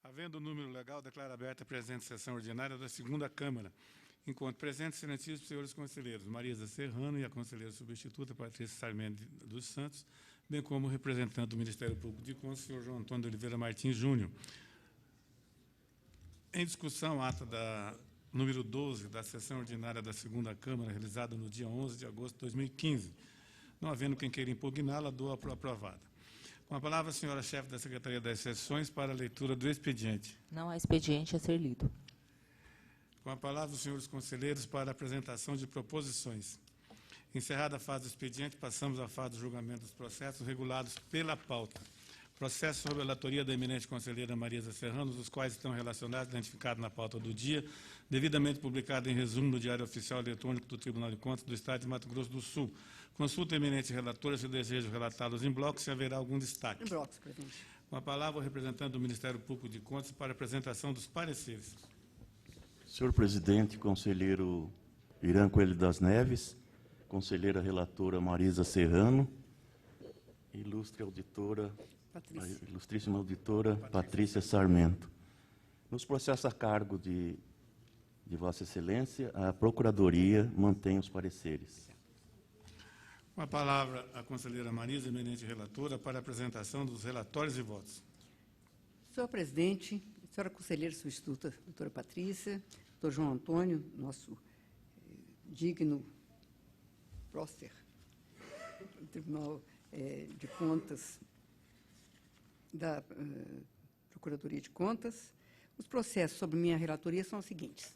Havendo o número legal, declaro aberta a presente sessão ordinária da segunda Câmara. Enquanto presentes, excelentíssimos senhores conselheiros, Marisa Serrano e a conselheira substituta, Patrícia Sarmento dos Santos, bem como o representante do Ministério Público de Contas, senhor João Antônio de Oliveira Martins Júnior. Em discussão, ata da número 12 da sessão ordinária da segunda Câmara, realizada no dia 11 de agosto de 2015. Não havendo quem queira impugná-la, dou por aprovada. Com a palavra, a senhora chefe da Secretaria das Sessões, para a leitura do expediente. Não há expediente a ser lido. Com a palavra, os senhores conselheiros, para a apresentação de proposições. Encerrada a fase do expediente, passamos à fase do julgamento dos processos regulados pela pauta. Processo sob a relatoria da eminente conselheira Marisa Serrano, os quais estão relacionados, identificados na pauta do dia, devidamente publicado em resumo no Diário Oficial Eletrônico do Tribunal de Contas do Estado de Mato Grosso do Sul. Consulta a eminente relatora se deseja relatá-los em bloco, se haverá algum destaque. Em blocos, presidente. Com a palavra, o representante do Ministério Público de Contas para a apresentação dos pareceres. Senhor presidente, conselheiro Irã Coelho das Neves, conselheira relatora Marisa Serrano, ilustre auditora, ilustríssima auditora Patrícia Sarmento. Nos processos a cargo de Vossa Excelência, a Procuradoria mantém os pareceres. Com a palavra, a conselheira Marisa, eminente relatora, para a apresentação dos relatórios e votos. Senhor presidente, senhora conselheira substituta, doutora Patrícia, doutor João Antônio, nosso digno prócer do Tribunal de Contas da Procuradoria de Contas. Os processos sobre minha relatoria são os seguintes.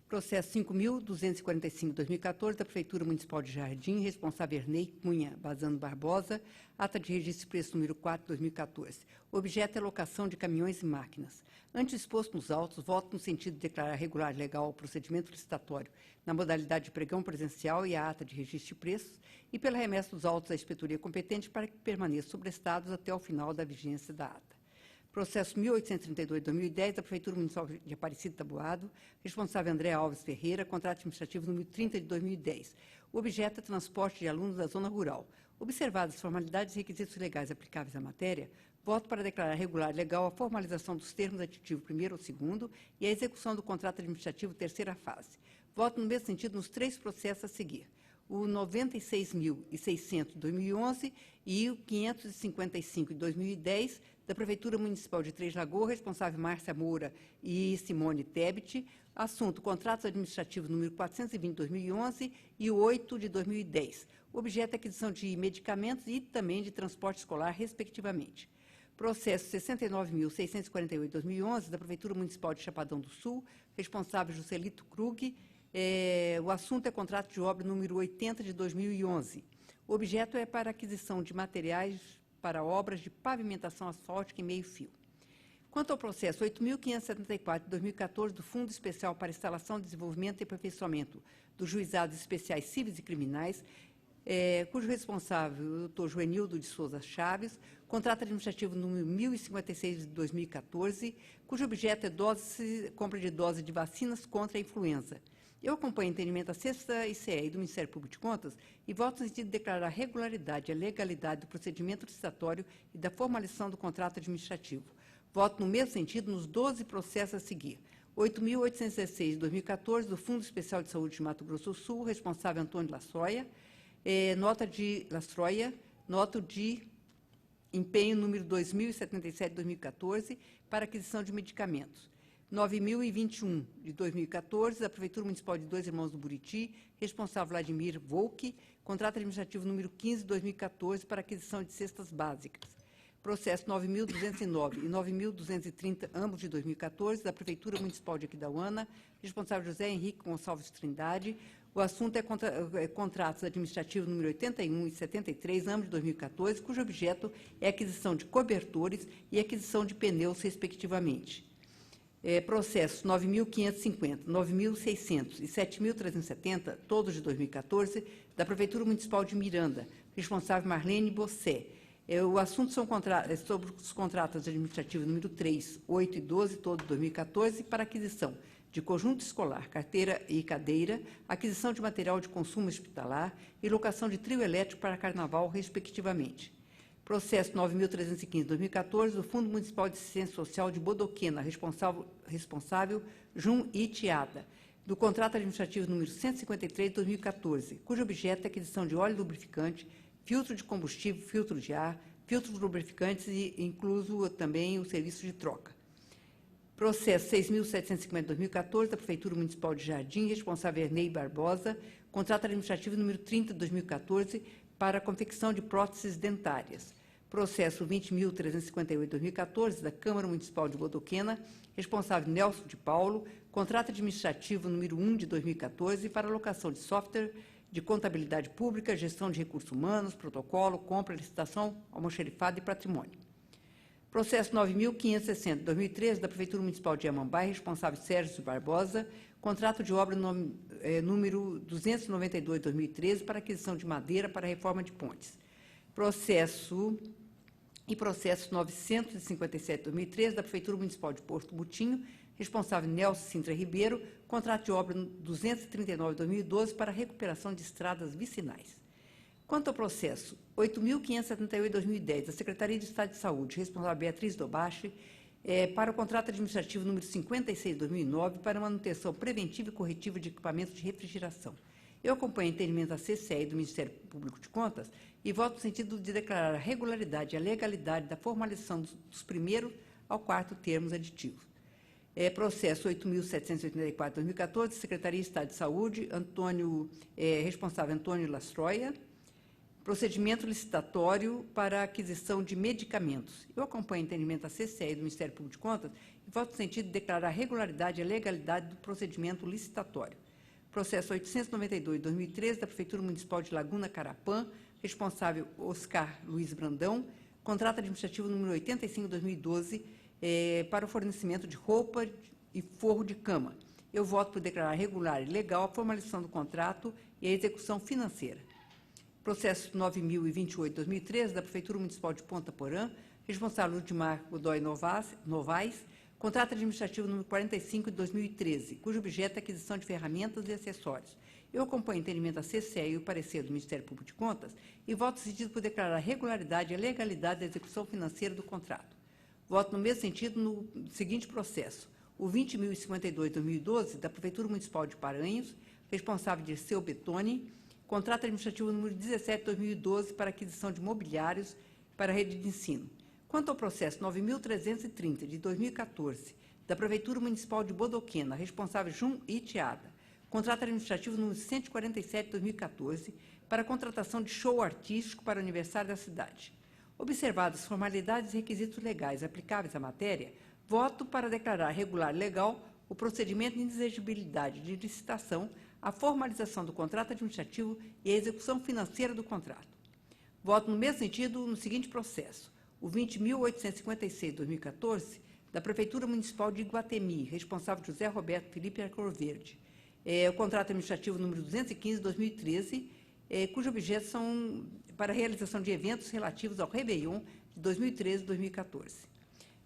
Processo 5.245/2014, da Prefeitura Municipal de Jardim, responsável Ernei Cunha Bazano Barbosa, ata de registro de preço número 4/2014. Objeto é locação de caminhões e máquinas. Antes exposto nos autos, voto no sentido de declarar regular e legal o procedimento licitatório na modalidade de pregão presencial e a ata de registro de preços e pela remessa dos autos à inspetoria competente para que permaneçam sobrestados até o final da vigência da ata. Processo 1832/2010, da Prefeitura Municipal de Aparecida Taboado, responsável André Alves Ferreira, contrato administrativo número 30 de 2010. O objeto é transporte de alunos da zona rural. Observadas as formalidades e requisitos legais aplicáveis à matéria, voto para declarar regular e legal a formalização dos termos aditivo 1º ou 2º e a execução do contrato administrativo 3ª fase. Voto no mesmo sentido nos 3 processos a seguir. O 96.600 de 2011 e o 555 de 2010, da Prefeitura Municipal de Três Lagoas, responsável Márcia Moura e Simone Tebet, assunto contratos administrativos número 420 de 2011 e o 8 de 2010, objeto aquisição de medicamentos e também de transporte escolar, respectivamente. Processo 69.648 de 2011, da Prefeitura Municipal de Chapadão do Sul, responsável Juscelito Krug. O assunto é contrato de obra número 80 de 2011. O objeto é para aquisição de materiais para obras de pavimentação asfáltica e meio-fio. Quanto ao processo 8.574 de 2014 do Fundo Especial para Instalação, Desenvolvimento e Aperfeiçoamento dos Juizados Especiais Cíveis e Criminais, cujo responsável é o doutor Joenildo de Souza Chaves, contrato administrativo número 1056 de 2014, cujo objeto é compra de dose de vacinas contra a influenza. Eu acompanho o entendimento da 6ª ICE e do Ministério Público de Contas e voto no sentido de declarar a regularidade e a legalidade do procedimento licitatório e da formalização do contrato administrativo. Voto no mesmo sentido nos 12 processos a seguir. 8.816 de 2014, do Fundo Especial de Saúde de Mato Grosso do Sul, responsável Antônio Lastroia, nota de empenho número 2077 de 2014, para aquisição de medicamentos. 9.021 de 2014, da Prefeitura Municipal de Dois Irmãos do Buriti, responsável Vladimir Volk, contrato administrativo número 15 de 2014 para aquisição de cestas básicas. Processo 9.209 e 9.230, ambos de 2014, da Prefeitura Municipal de Aquidauana, responsável José Henrique Gonçalves Trindade. O assunto é contratos administrativos número 81 e 73, ambos de 2014, cujo objeto é aquisição de cobertores e aquisição de pneus, respectivamente. Processos 9.550, 9.600 e 7.370, todos de 2014, da Prefeitura Municipal de Miranda, responsável Marlene Bossé. O assunto sobre os contratos administrativos número 3, 8 e 12, todos de 2014, para aquisição de conjunto escolar, carteira e cadeira, aquisição de material de consumo hospitalar e locação de trio elétrico para carnaval, respectivamente. Processo 9.315/2014, do Fundo Municipal de Assistência Social de Bodoquena, responsável Jun Itiada, do contrato administrativo número 153/2014, cujo objeto é a aquisição de óleo lubrificante, filtro de combustível, filtro de ar, filtros lubrificantes e incluso também o serviço de troca. Processo 6.750/2014, da Prefeitura Municipal de Jardim, responsável Ernei Barbosa, contrato administrativo número 30/2014, para a confecção de próteses dentárias. Processo 20.358/2014, da Câmara Municipal de Bodoquena, responsável Nelson de Paulo, contrato administrativo número 1/2014, para alocação de software de contabilidade pública, gestão de recursos humanos, protocolo, compra, licitação, almoxerifado e patrimônio. Processo 9.560/2013, da Prefeitura Municipal de Iamambai, responsável Sérgio Barbosa, contrato de obra número 292/2013 para aquisição de madeira para a reforma de pontes. Processo 957/2013, da Prefeitura Municipal de Porto Mutinho, responsável Nelson Sintra Ribeiro, contrato de obra 239/2012 para a recuperação de estradas vicinais. Quanto ao processo 8.578/2010, da Secretaria de Estado de Saúde, responsável Beatriz Dobache, para o contrato administrativo número 56/2009 para manutenção preventiva e corretiva de equipamentos de refrigeração. Eu acompanho o entendimento da CCE e do Ministério Público de Contas e voto no sentido de declarar a regularidade e a legalidade da formalização dos primeiro ao quarto termos aditivos. Processo 8.784/2014, Secretaria de Estado de Saúde, responsável Antônio Lastroia, procedimento licitatório para a aquisição de medicamentos. Eu acompanho o entendimento da CCE e do Ministério Público de Contas e voto no sentido de declarar a regularidade e a legalidade do procedimento licitatório. Processo 892/2013, da Prefeitura Municipal de Laguna Carapã, responsável Oscar Luiz Brandão, contrato administrativo número 85/2012, para o fornecimento de roupa e forro de cama. Eu voto por declarar regular e legal a formalização do contrato e a execução financeira. Processo 9.028/2013, da Prefeitura Municipal de Ponta Porã, responsável Ludmar Godoy Novaes, contrato administrativo número 45/2013, cujo objeto é a aquisição de ferramentas e acessórios. Eu acompanho o entendimento da CCE e o parecer do Ministério Público de Contas e voto no sentido por declarar a regularidade e a legalidade da execução financeira do contrato. Voto no mesmo sentido no seguinte processo: o 20.052/2012, da Prefeitura Municipal de Paranhos, responsável Dirceu Betoni, contrato administrativo número 17/2012 para aquisição de mobiliários para a rede de ensino. Quanto ao processo 9.330, de 2014, da Prefeitura Municipal de Bodoquena, responsável Jun Itiada, contrato administrativo número 147/2014, para a contratação de show artístico para o aniversário da cidade. Observadas as formalidades e requisitos legais aplicáveis à matéria, voto para declarar regular e legal o procedimento de inexigibilidade de licitação, a formalização do contrato administrativo e a execução financeira do contrato. Voto no mesmo sentido no seguinte processo: o 20.856/2014, da Prefeitura Municipal de Iguatemi, responsável José Roberto Felipe Arcoverde, o contrato administrativo número 215/2013, cujo objeto são para a realização de eventos relativos ao Réveillon de 2013 e 2014.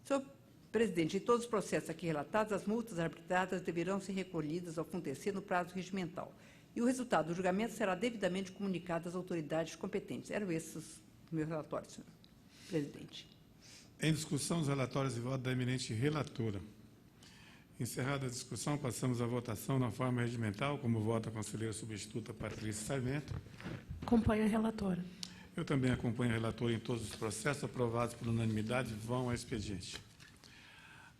Senhor presidente, em todos os processos aqui relatados, as multas arbitradas deverão ser recolhidas ao acontecer no prazo regimental e o resultado do julgamento será devidamente comunicado às autoridades competentes. Eram esses os meus relatórios, senhor presidente. Em discussão, os relatórios e voto da eminente relatora. Encerrada a discussão, passamos à votação na forma regimental, como vota a conselheira substituta Patrícia Sarmento. Acompanho a relatora. Eu também acompanho a relatora em todos os processos aprovados por unanimidade, vão ao expediente.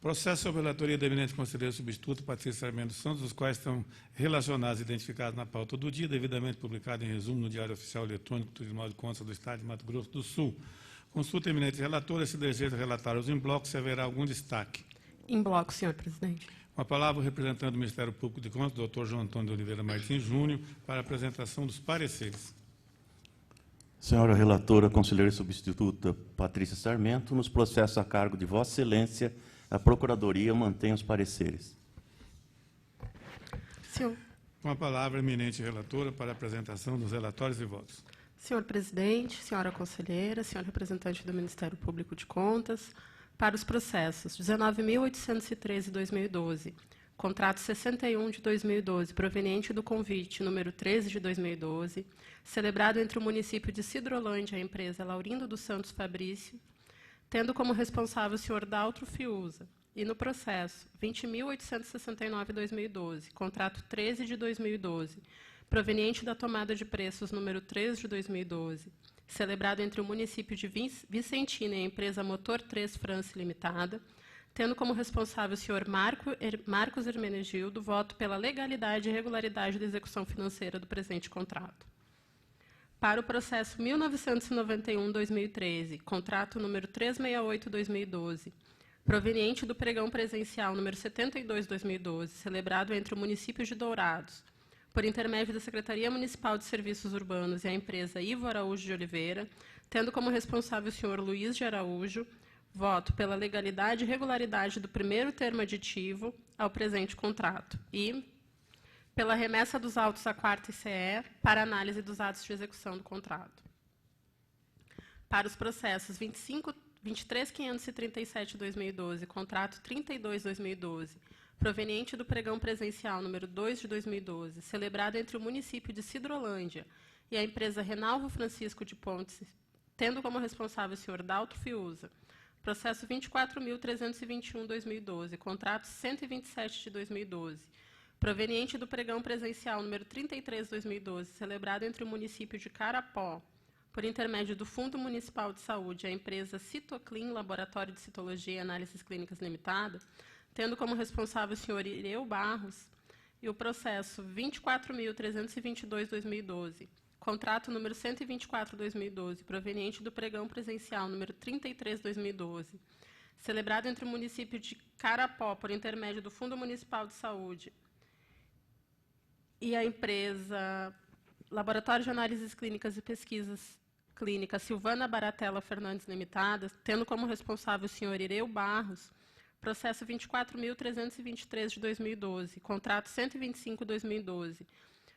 Processo sob a relatoria da eminente conselheira substituta Patrícia Sarmento Santos, os quais estão relacionados e identificados na pauta do dia, devidamente publicado em resumo no Diário Oficial Eletrônico do Tribunal de Contas do Estado de Mato Grosso do Sul. Consulta a eminente relatora, se deseja relatar-os em bloco, se haverá algum destaque. Em bloco, senhor presidente. Com a palavra, o representante do Ministério Público de Contas, doutor João Antônio de Oliveira Martins Júnior, para a apresentação dos pareceres. Senhora relatora, conselheira substituta Patrícia Sarmento, nos processos a cargo de Vossa Excelência, a Procuradoria mantém os pareceres. Senhor. Com a palavra, a eminente relatora, para a apresentação dos relatórios e votos. Senhor presidente, senhora conselheira, senhor representante do Ministério Público de Contas, para os processos 19.813/2012, contrato 61 de 2012, proveniente do convite número 13 de 2012, celebrado entre o município de Sidrolândia e a empresa Laurindo dos Santos Fabrício, tendo como responsável o senhor Daltro Fiuza, e no processo 20.869/2012, contrato 13 de 2012, proveniente da tomada de preços número 3 de 2012, celebrado entre o município de Vicentina e a empresa Motor 3 France Limitada, tendo como responsável o senhor Marcos Hermenegildo, voto pela legalidade e regularidade da execução financeira do presente contrato. Para o processo 1991-2013, contrato número 368/2012, proveniente do pregão presencial número 72/2012, celebrado entre o município de Dourados, por intermédio da Secretaria Municipal de Serviços Urbanos e a empresa Ivo Araújo de Oliveira, tendo como responsável o senhor Luiz de Araújo, voto pela legalidade e regularidade do primeiro termo aditivo ao presente contrato e pela remessa dos autos à 4ª ICE para análise dos atos de execução do contrato. Para os processos 23.537/2012, contrato 32/2012, proveniente do pregão presencial número 2 de 2012, celebrado entre o município de Sidrolândia e a empresa Renalvo Francisco de Pontes, tendo como responsável o senhor Daltro Fiuza, processo 24.321/2012, contrato 127 de 2012, proveniente do pregão presencial número 33/2012, celebrado entre o município de Carapó, por intermédio do Fundo Municipal de Saúde, a empresa Citoclin Laboratório de Citologia e Análises Clínicas Limitada, tendo como responsável o senhor Ireu Barros, e o processo 24.322/2012, contrato número 124/2012, proveniente do pregão presencial número 33/2012, celebrado entre o município de Carapó, por intermédio do Fundo Municipal de Saúde, e a empresa Laboratório de Análises Clínicas e Pesquisas Clínicas Silvana Baratella Fernandes Limitada, tendo como responsável o senhor Ireu Barros, processo 24.323/2012, contrato 125/2012,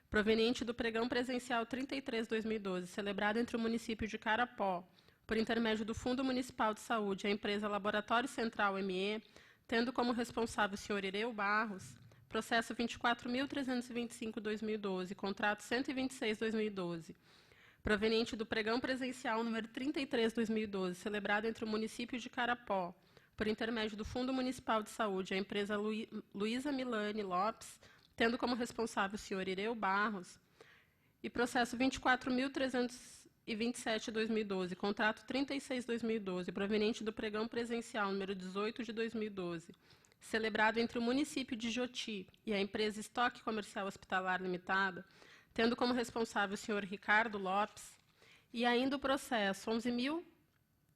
proveniente do pregão presencial 33/2012, celebrado entre o município de Carapó, por intermédio do Fundo Municipal de Saúde, a empresa Laboratório Central ME, tendo como responsável o senhor Ireu Barros, processo 24.325/2012, contrato 126/2012, proveniente do pregão presencial número 33/2012, celebrado entre o município de Carapó, por intermédio do Fundo Municipal de Saúde, a empresa Luísa Milani Lopes, tendo como responsável o senhor Ireu Barros, e processo 24.327/2012, contrato 36/2012, proveniente do pregão presencial número 18 de 2012, celebrado entre o município de Joti e a empresa Estoque Comercial Hospitalar Limitada, tendo como responsável o senhor Ricardo Lopes, e ainda o processo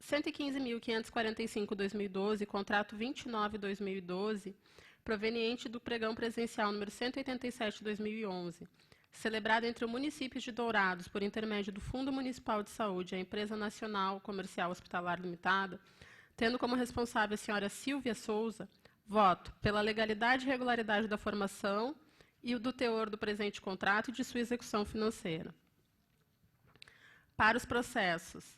115.545/2012, contrato 29/2012, proveniente do pregão presencial número 187/2011, celebrado entre o município de Dourados, por intermédio do Fundo Municipal de Saúde, a empresa Nacional Comercial Hospitalar Limitada, tendo como responsável a senhora Silvia Souza, voto pela legalidade e regularidade da formação e do teor do presente contrato e de sua execução financeira. Para os processos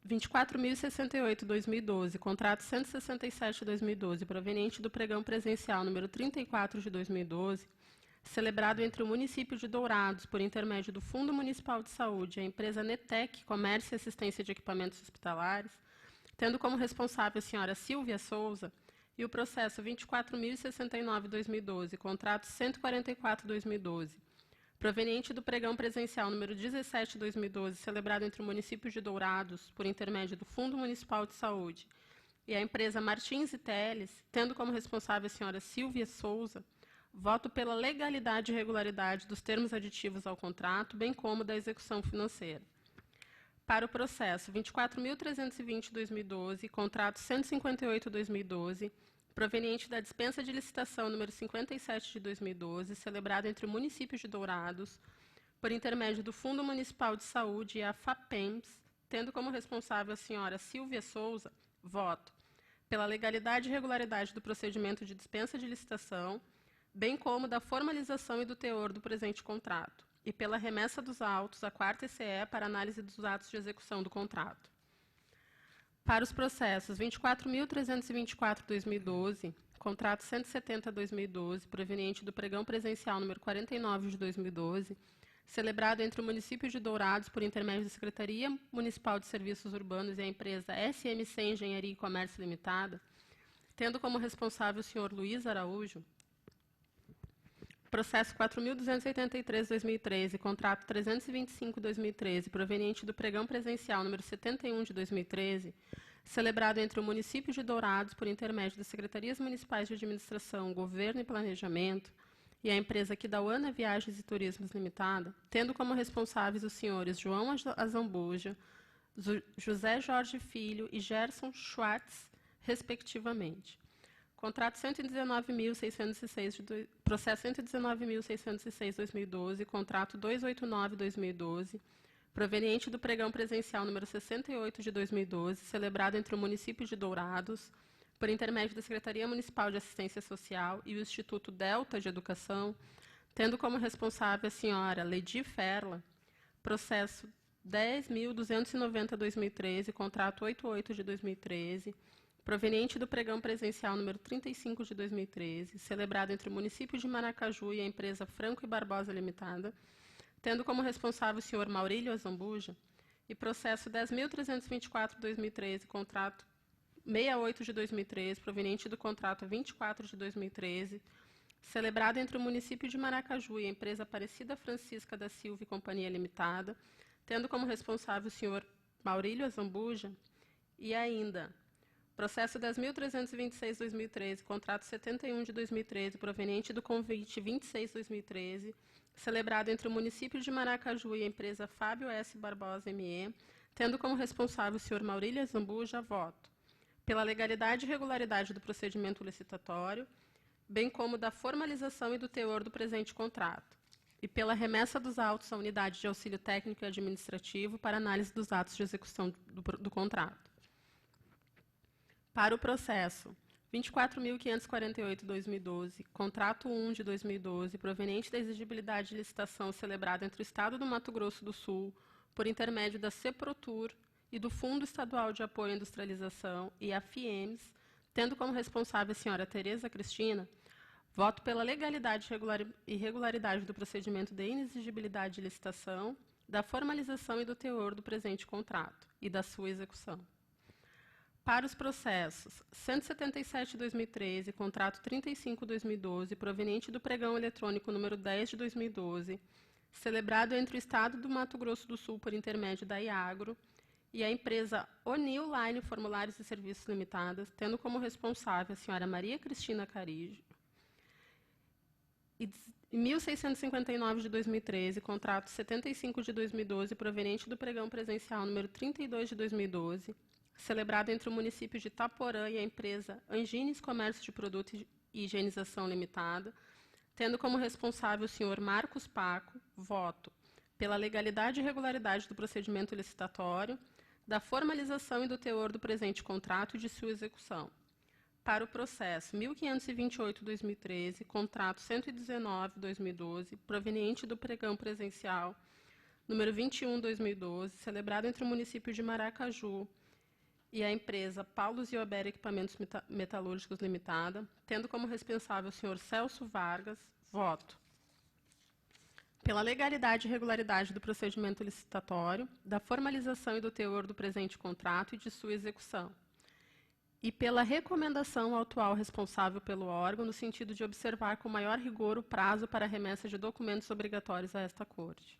24.068/2012, contrato 167/2012, proveniente do pregão presencial número 34 de 2012, celebrado entre o município de Dourados, por intermédio do Fundo Municipal de Saúde, a empresa Netec Comércio e Assistência de Equipamentos Hospitalares, tendo como responsável a senhora Silvia Souza, e o processo 24.069/2012, contrato 144/2012, proveniente do pregão presencial número 17/2012, celebrado entre o município de Dourados, por intermédio do Fundo Municipal de Saúde, e a empresa Martins e Teles, tendo como responsável a senhora Silvia Souza, voto pela legalidade e regularidade dos termos aditivos ao contrato, bem como da execução financeira. Para o processo 24.320/2012, contrato 158/2012, proveniente da dispensa de licitação número 57 de 2012, celebrado entre o município de Dourados, por intermédio do Fundo Municipal de Saúde e a FAPEMS, tendo como responsável a senhora Silvia Souza, voto pela legalidade e regularidade do procedimento de dispensa de licitação, bem como da formalização e do teor do presente contrato, e pela remessa dos autos à 4ª ICE para análise dos atos de execução do contrato. Para os processos 24.324/2012, contrato 170/2012, proveniente do pregão presencial número 49 de 2012, celebrado entre o município de Dourados por intermédio da Secretaria Municipal de Serviços Urbanos e a empresa SMC Engenharia e Comércio Limitada, tendo como responsável o senhor Luiz Araújo. Processo 4.283/2013, contrato 325/2013, proveniente do pregão presencial número 71 de 2013, celebrado entre o município de Dourados por intermédio das Secretarias Municipais de Administração, Governo e Planejamento e a empresa Aquidauana Viagens e Turismos Limitada, tendo como responsáveis os senhores João Azambuja, José Jorge Filho e Gerson Schwartz, respectivamente. Contrato 119.606, processo 119.606/2012, contrato 289/2012, proveniente do pregão presencial número 68 de 2012, celebrado entre o município de Dourados, por intermédio da Secretaria Municipal de Assistência Social e o Instituto Delta de Educação, tendo como responsável a senhora Ledi Ferla, processo 10.290/2013, contrato 88 de 2013, proveniente do pregão presencial número 35 de 2013, celebrado entre o município de Maracaju e a empresa Franco e Barbosa Limitada, tendo como responsável o senhor Maurílio Azambuja, e processo 10.324/2013, contrato 68 de 2013, proveniente do contrato 24 de 2013, celebrado entre o município de Maracaju e a empresa Aparecida Francisca da Silva e Companhia Limitada, tendo como responsável o senhor Maurílio Azambuja, e ainda processo 10.326/2013, contrato 71 de 2013, proveniente do convite 26/2013, celebrado entre o município de Maracaju e a empresa Fábio S. Barbosa ME, tendo como responsável o senhor Maurílio Azambuja, voto pela legalidade e regularidade do procedimento licitatório, bem como da formalização e do teor do presente contrato, e pela remessa dos autos à unidade de auxílio técnico e administrativo para análise dos atos de execução do contrato. Para o processo 24.548/2012, contrato 1 de 2012, proveniente da exigibilidade de licitação celebrada entre o Estado do Mato Grosso do Sul, por intermédio da CEPROTUR e do Fundo Estadual de Apoio à Industrialização e a FIEMS, tendo como responsável a senhora Tereza Cristina, voto pela legalidade e regularidade do procedimento de inexigibilidade de licitação, da formalização e do teor do presente contrato e da sua execução. Para os processos 177/2013, contrato 35/2012, proveniente do pregão eletrônico número 10 de 2012, celebrado entre o Estado do Mato Grosso do Sul por intermédio da IAGRO e a empresa Onil Line Formulários e Serviços Limitadas, tendo como responsável a senhora Maria Cristina Carijo, e 1.659 de 2013, contrato 75 de 2012, proveniente do pregão presencial número 32 de 2012, celebrado entre o município de Itaporã e a empresa Angines Comércio de Produtos e Higienização Limitada, tendo como responsável o senhor Marcos Paco, voto pela legalidade e regularidade do procedimento licitatório, da formalização e do teor do presente contrato e de sua execução. Para o processo 1528/2013, contrato 119/2012, proveniente do pregão presencial número 21/2012, celebrado entre o município de Maracaju e a empresa Paulo Ziober Equipamentos Metalúrgicos Limitada, tendo como responsável o senhor Celso Vargas, voto pela legalidade e regularidade do procedimento licitatório, da formalização e do teor do presente contrato e de sua execução, e pela recomendação ao atual responsável pelo órgão, no sentido de observar com maior rigor o prazo para a remessa de documentos obrigatórios a esta Corte.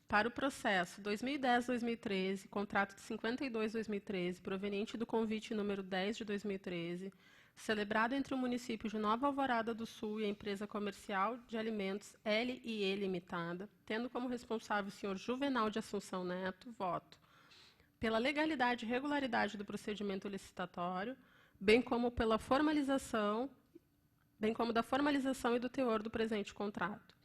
Para o processo 2010-2013, contrato de 52/2013, proveniente do convite número 10 de 2013, celebrado entre o município de Nova Alvorada do Sul e a empresa comercial de alimentos L&E Limitada, tendo como responsável o senhor Juvenal de Assunção Neto, voto pela legalidade e regularidade do procedimento licitatório, bem como da formalização e do teor do presente contrato.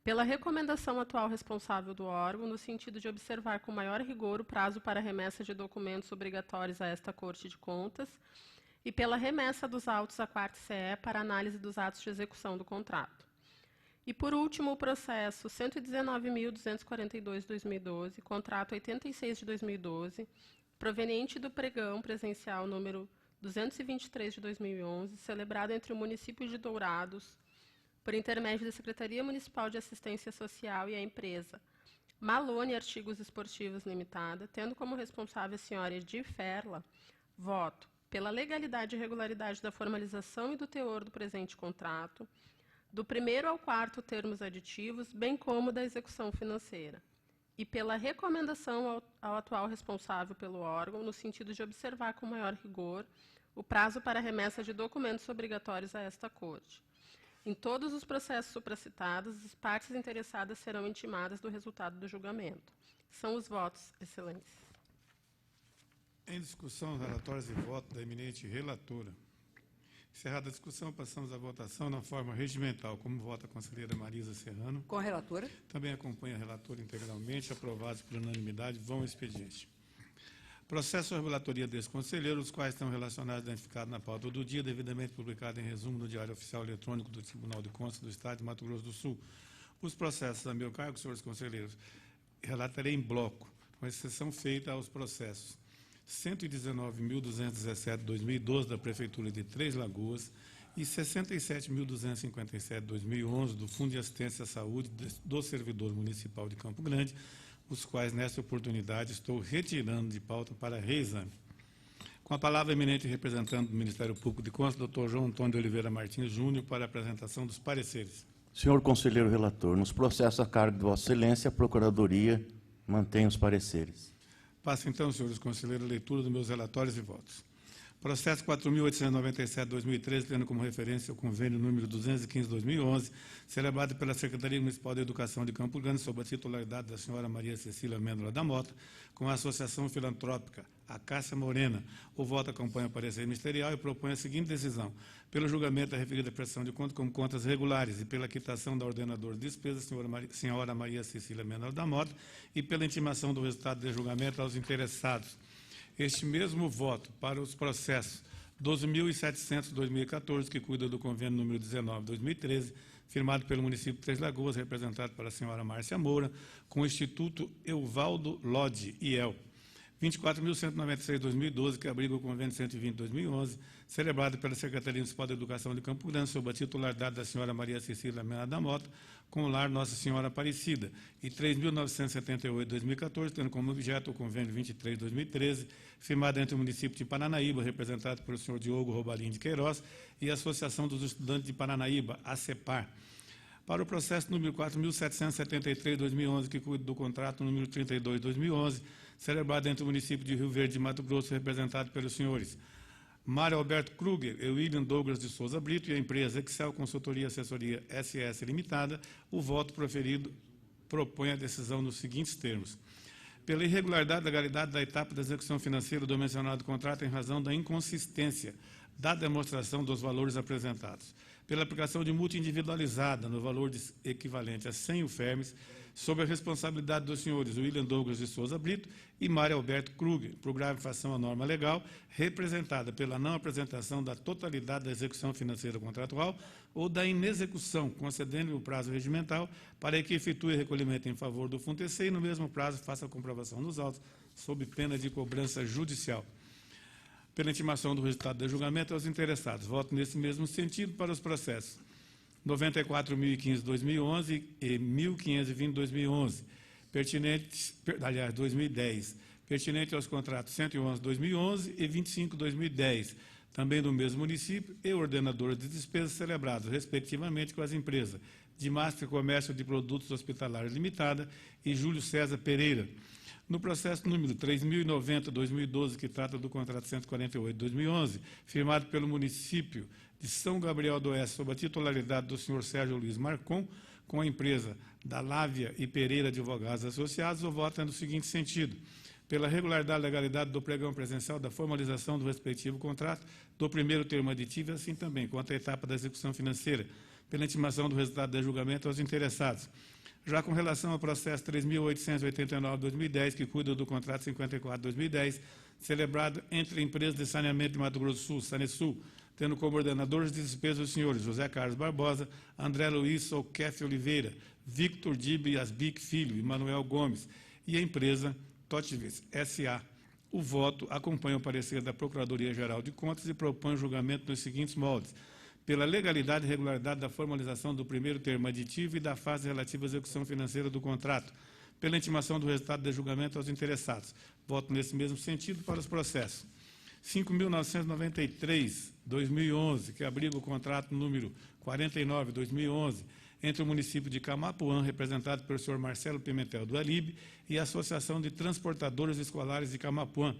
Pela recomendação atual responsável do órgão, no sentido de observar com maior rigor o prazo para a remessa de documentos obrigatórios a esta Corte de Contas, e pela remessa dos autos à 4ª CE para análise dos atos de execução do contrato. E, por último, o processo 119.242/2012, contrato 86 de 2012, proveniente do pregão presencial número 223 de 2011, celebrado entre o município de Dourados, por intermédio da Secretaria Municipal de Assistência Social e a empresa Malone Artigos Esportivos Limitada, tendo como responsável a senhora Edir Ferla, voto pela legalidade e regularidade da formalização e do teor do presente contrato, do 1º ao 4º termos aditivos, bem como da execução financeira, e pela recomendação ao atual responsável pelo órgão, no sentido de observar com maior rigor o prazo para remessa de documentos obrigatórios a esta Corte. Em todos os processos supracitados, as partes interessadas serão intimadas do resultado do julgamento. São os votos, Excelência. Em discussão, relatórios e voto da eminente relatora. Encerrada a discussão, passamos à votação na forma regimental. Como vota a conselheira Marisa Serrano. Com a relatora. Também acompanha a relatora integralmente. Aprovados por unanimidade, vão ao expediente. Processo de relatoria desse conselheiro, os quais estão relacionados e identificados na pauta do dia, devidamente publicado em resumo no Diário Oficial Eletrônico do Tribunal de Contas do Estado de Mato Grosso do Sul. Os processos a meu cargo, senhores conselheiros, relatarei em bloco, com exceção feita aos processos 119.217/2012 da Prefeitura de Três Lagoas e 67.257/2011 do Fundo de Assistência à Saúde do Servidor Municipal de Campo Grande, os quais, nesta oportunidade, estou retirando de pauta para reexame. Com a palavra, eminente representante do Ministério Público de Contas, doutor João Antônio de Oliveira Martins Júnior, para a apresentação dos pareceres. Senhor conselheiro relator, nos processos a cargo de Vossa Excelência, a Procuradoria mantém os pareceres. Passo, então, senhores conselheiros, a leitura dos meus relatórios e votos. Processo 4.897/2013, tendo como referência o convênio número 215/2011, celebrado pela Secretaria Municipal de Educação de Campo Grande, sob a titularidade da senhora Maria Cecília Mêndola da Mota, com a Associação Filantrópica Acácia Morena. O voto acompanha o parecer ministerial e propõe a seguinte decisão: pelo julgamento da referida prestação de contas como contas regulares e pela quitação da ordenadora de despesas, senhora Maria Cecília Mêndola da Mota, e pela intimação do resultado de julgamento aos interessados. Este mesmo voto para os processos 12.700/2014, que cuida do convênio número 19/2013, firmado pelo município de Três Lagoas, representado pela senhora Márcia Moura, com o Instituto Euvaldo Lodi, IEL. 24.196/2012, que abriga o convênio 120/2011, celebrado pela Secretaria Municipal de Educação de Campo Grande, sob a titularidade da senhora Maria Cecília Mêndola da Mota, com o lar Nossa Senhora Aparecida, e 3.978/2014, tendo como objeto o convênio 23/2013, firmado entre o município de Paranaíba, representado pelo senhor Diogo Robalim de Queiroz, e a Associação dos Estudantes de Paranaíba, ACEPAR. Para o processo número 4.773/2011, que cuida do contrato número 32/2011, celebrado entre o município de Rio Verde e Mato Grosso, representado pelos senhores Mário Alberto Kruger e William Douglas de Souza Brito, e a empresa Excel Consultoria e Assessoria SS Limitada, o voto proferido propõe a decisão nos seguintes termos: pela irregularidade da legalidade da etapa da execução financeira do mencionado contrato em razão da inconsistência da demonstração dos valores apresentados, pela aplicação de multa individualizada no valor equivalente a 100 UFERMs, sob a responsabilidade dos senhores William Douglas de Souza Brito e Mário Alberto Kruger, por grave infração à norma legal, representada pela não apresentação da totalidade da execução financeira contratual ou da inexecução, concedendo o prazo regimental para que efetue o recolhimento em favor do FUNTEC e, no mesmo prazo, faça a comprovação nos autos, sob pena de cobrança judicial. Pela intimação do resultado do julgamento aos interessados. Voto nesse mesmo sentido para os processos 94.015/2011 e 1.520/2011, pertinentes, aliás, 2010, pertinente aos contratos 111/2011 e 25/2010, também do mesmo município, e ordenador de despesas celebrados, respectivamente, com as empresas de Master Comércio de Produtos Hospitalares Limitada e Júlio César Pereira. No processo número 3.090/2012, que trata do contrato 148/2011, firmado pelo município de São Gabriel do Oeste, sob a titularidade do senhor Sérgio Luiz Marcon, com a empresa da Lávia e Pereira Advogados Associados, o voto é no seguinte sentido: pela regularidade e legalidade do pregão presencial da formalização do respectivo contrato, do primeiro termo aditivo, e assim também quanto à etapa da execução financeira, pela intimação do resultado do julgamento aos interessados. Já com relação ao processo 3.889/2010, que cuida do contrato 54/2010, celebrado entre a empresa de saneamento de Mato Grosso do Sul, Sanesul, tendo como ordenadores de despesas os senhores José Carlos Barbosa, André Luiz Souquef Oliveira, Victor Dibe Asbic Filho e Manuel Gomes, e a empresa Totives S.A. O voto acompanha o parecer da Procuradoria-Geral de Contas e propõe o julgamento nos seguintes moldes: pela legalidade e regularidade da formalização do primeiro termo aditivo e da fase relativa à execução financeira do contrato, pela intimação do resultado de julgamento aos interessados. Voto nesse mesmo sentido para os processos 5.993/2011, que abriga o contrato número 49/2011, entre o município de Camapuã, representado pelo senhor Marcelo Pimentel do Alibe, e a Associação de Transportadores Escolares de Camapuã,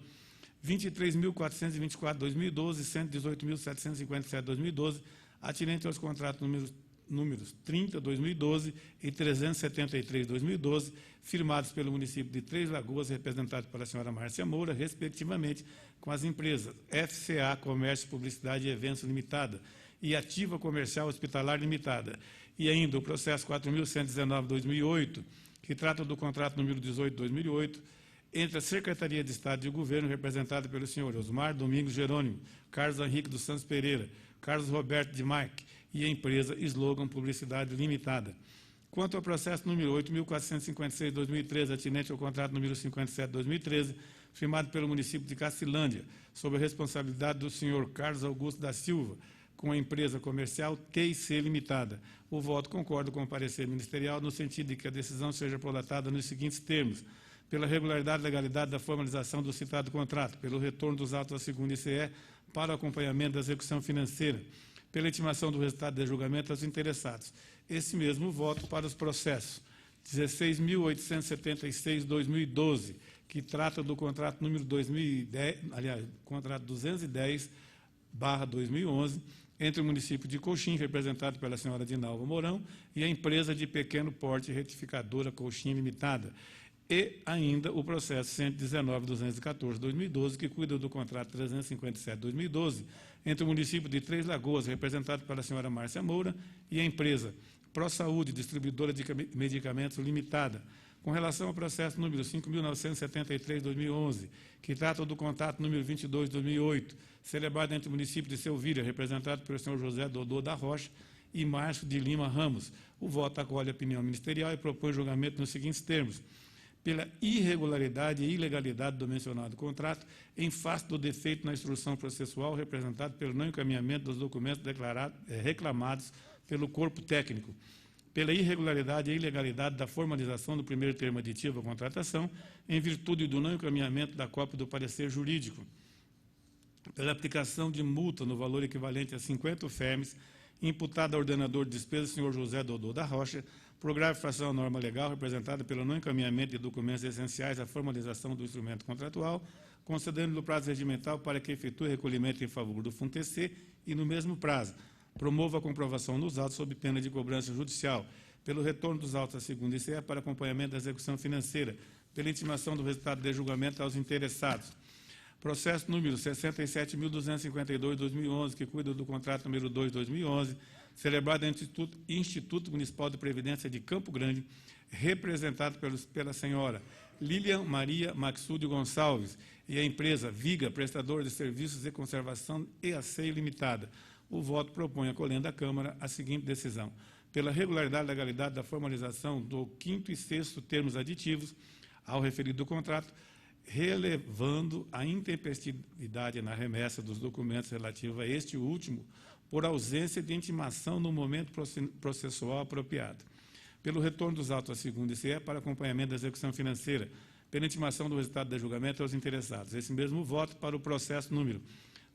23.424/2012, 118.757/2012, atinente aos contratos números 30/2012 e 373/2012, firmados pelo município de Três Lagoas, representado pela senhora Márcia Moura, respectivamente, com as empresas FCA Comércio, Publicidade e Eventos Limitada e Ativa Comercial Hospitalar Limitada, e ainda o processo 4.119/2008, que trata do contrato número 18/2008, entre a Secretaria de Estado de Governo, representada pelo senhor Osmar Domingos Jerônimo, Carlos Henrique dos Santos Pereira, Carlos Roberto de Marque, e a empresa Slogan Publicidade Limitada. Quanto ao processo número 8.456/2013, atinente ao contrato número 57/2013, firmado pelo município de Cacilândia, sob a responsabilidade do senhor Carlos Augusto da Silva, com a empresa comercial T&C Limitada. O voto concorda com o parecer ministerial no sentido de que a decisão seja prolatada nos seguintes termos: pela regularidade e legalidade da formalização do citado contrato, pelo retorno dos autos à segunda ICE para o acompanhamento da execução financeira, pela intimação do resultado de julgamento aos interessados. Esse mesmo voto para os processos 16.876/2012, que trata do contrato número 210/2011, entre o município de Coxim, representado pela senhora Dinalva Mourão, e a empresa de pequeno porte retificadora Coxim Limitada. E ainda o processo 119.214/2012, que cuida do contrato 357/2012, entre o município de Três Lagoas, representado pela senhora Márcia Moura, e a empresa ProSaúde, distribuidora de medicamentos limitada. Com relação ao processo número 5.973/2011, que trata do contrato número 22/2008, celebrado entre o município de Selvíria, representado pelo senhor José Dodô da Rocha, e Márcio de Lima Ramos. O voto acolhe a opinião ministerial e propõe julgamento nos seguintes termos: pela irregularidade e ilegalidade do mencionado contrato, em face do defeito na instrução processual representado pelo não encaminhamento dos documentos reclamados pelo corpo técnico, pela irregularidade e ilegalidade da formalização do primeiro termo aditivo à contratação, em virtude do não encaminhamento da cópia do parecer jurídico, pela aplicação de multa no valor equivalente a 50 UFEMs, imputada ao ordenador de despesas, senhor José Dodô da Rocha, por grave infração à norma legal representada pelo não encaminhamento de documentos essenciais à formalização do instrumento contratual, concedendo-lhe o prazo regimental para que efetue recolhimento em favor do FUNTC e, no mesmo prazo, promova a comprovação nos autos sob pena de cobrança judicial, pelo retorno dos autos à segunda ICE para acompanhamento da execução financeira, pela intimação do resultado de julgamento aos interessados. Processo número 67.252/2011, que cuida do contrato número 2/2011, celebrado entre o Instituto Municipal de Previdência de Campo Grande, representado pela senhora Lilian Maria Maxúdio Gonçalves e a empresa Viga, prestador de serviços de conservação e asseio limitada. O voto propõe, acolhendo à Câmara, a seguinte decisão: pela regularidade e legalidade da formalização do 5º e 6º termos aditivos ao referido contrato, relevando a intempestividade na remessa dos documentos relativos a este último, por ausência de intimação no momento processual apropriado, pelo retorno dos autos à segunda ICE para acompanhamento da execução financeira, pela intimação do resultado do julgamento aos interessados. Esse mesmo voto para o processo número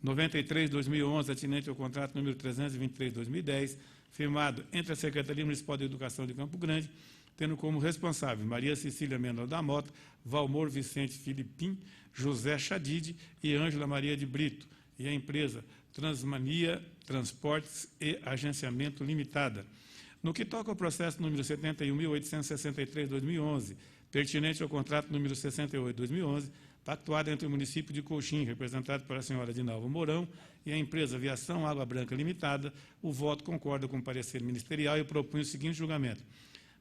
93/2011, atinente ao contrato número 323/2010, firmado entre a Secretaria Municipal de Educação de Campo Grande, tendo como responsável Maria Cecília Menor da Mota, Valmor Vicente Filipim, José Chadide e Ângela Maria de Brito, e a empresa Transmania Transportes e Agenciamento Limitada. No que toca ao processo número 71.863/2011, pertinente ao contrato número 68/2011, pactuado entre o município de Coxim, representado pela senhora Dinalva Mourão, e a empresa Viação Água Branca Limitada, o voto concorda com o parecer ministerial e propõe o seguinte julgamento: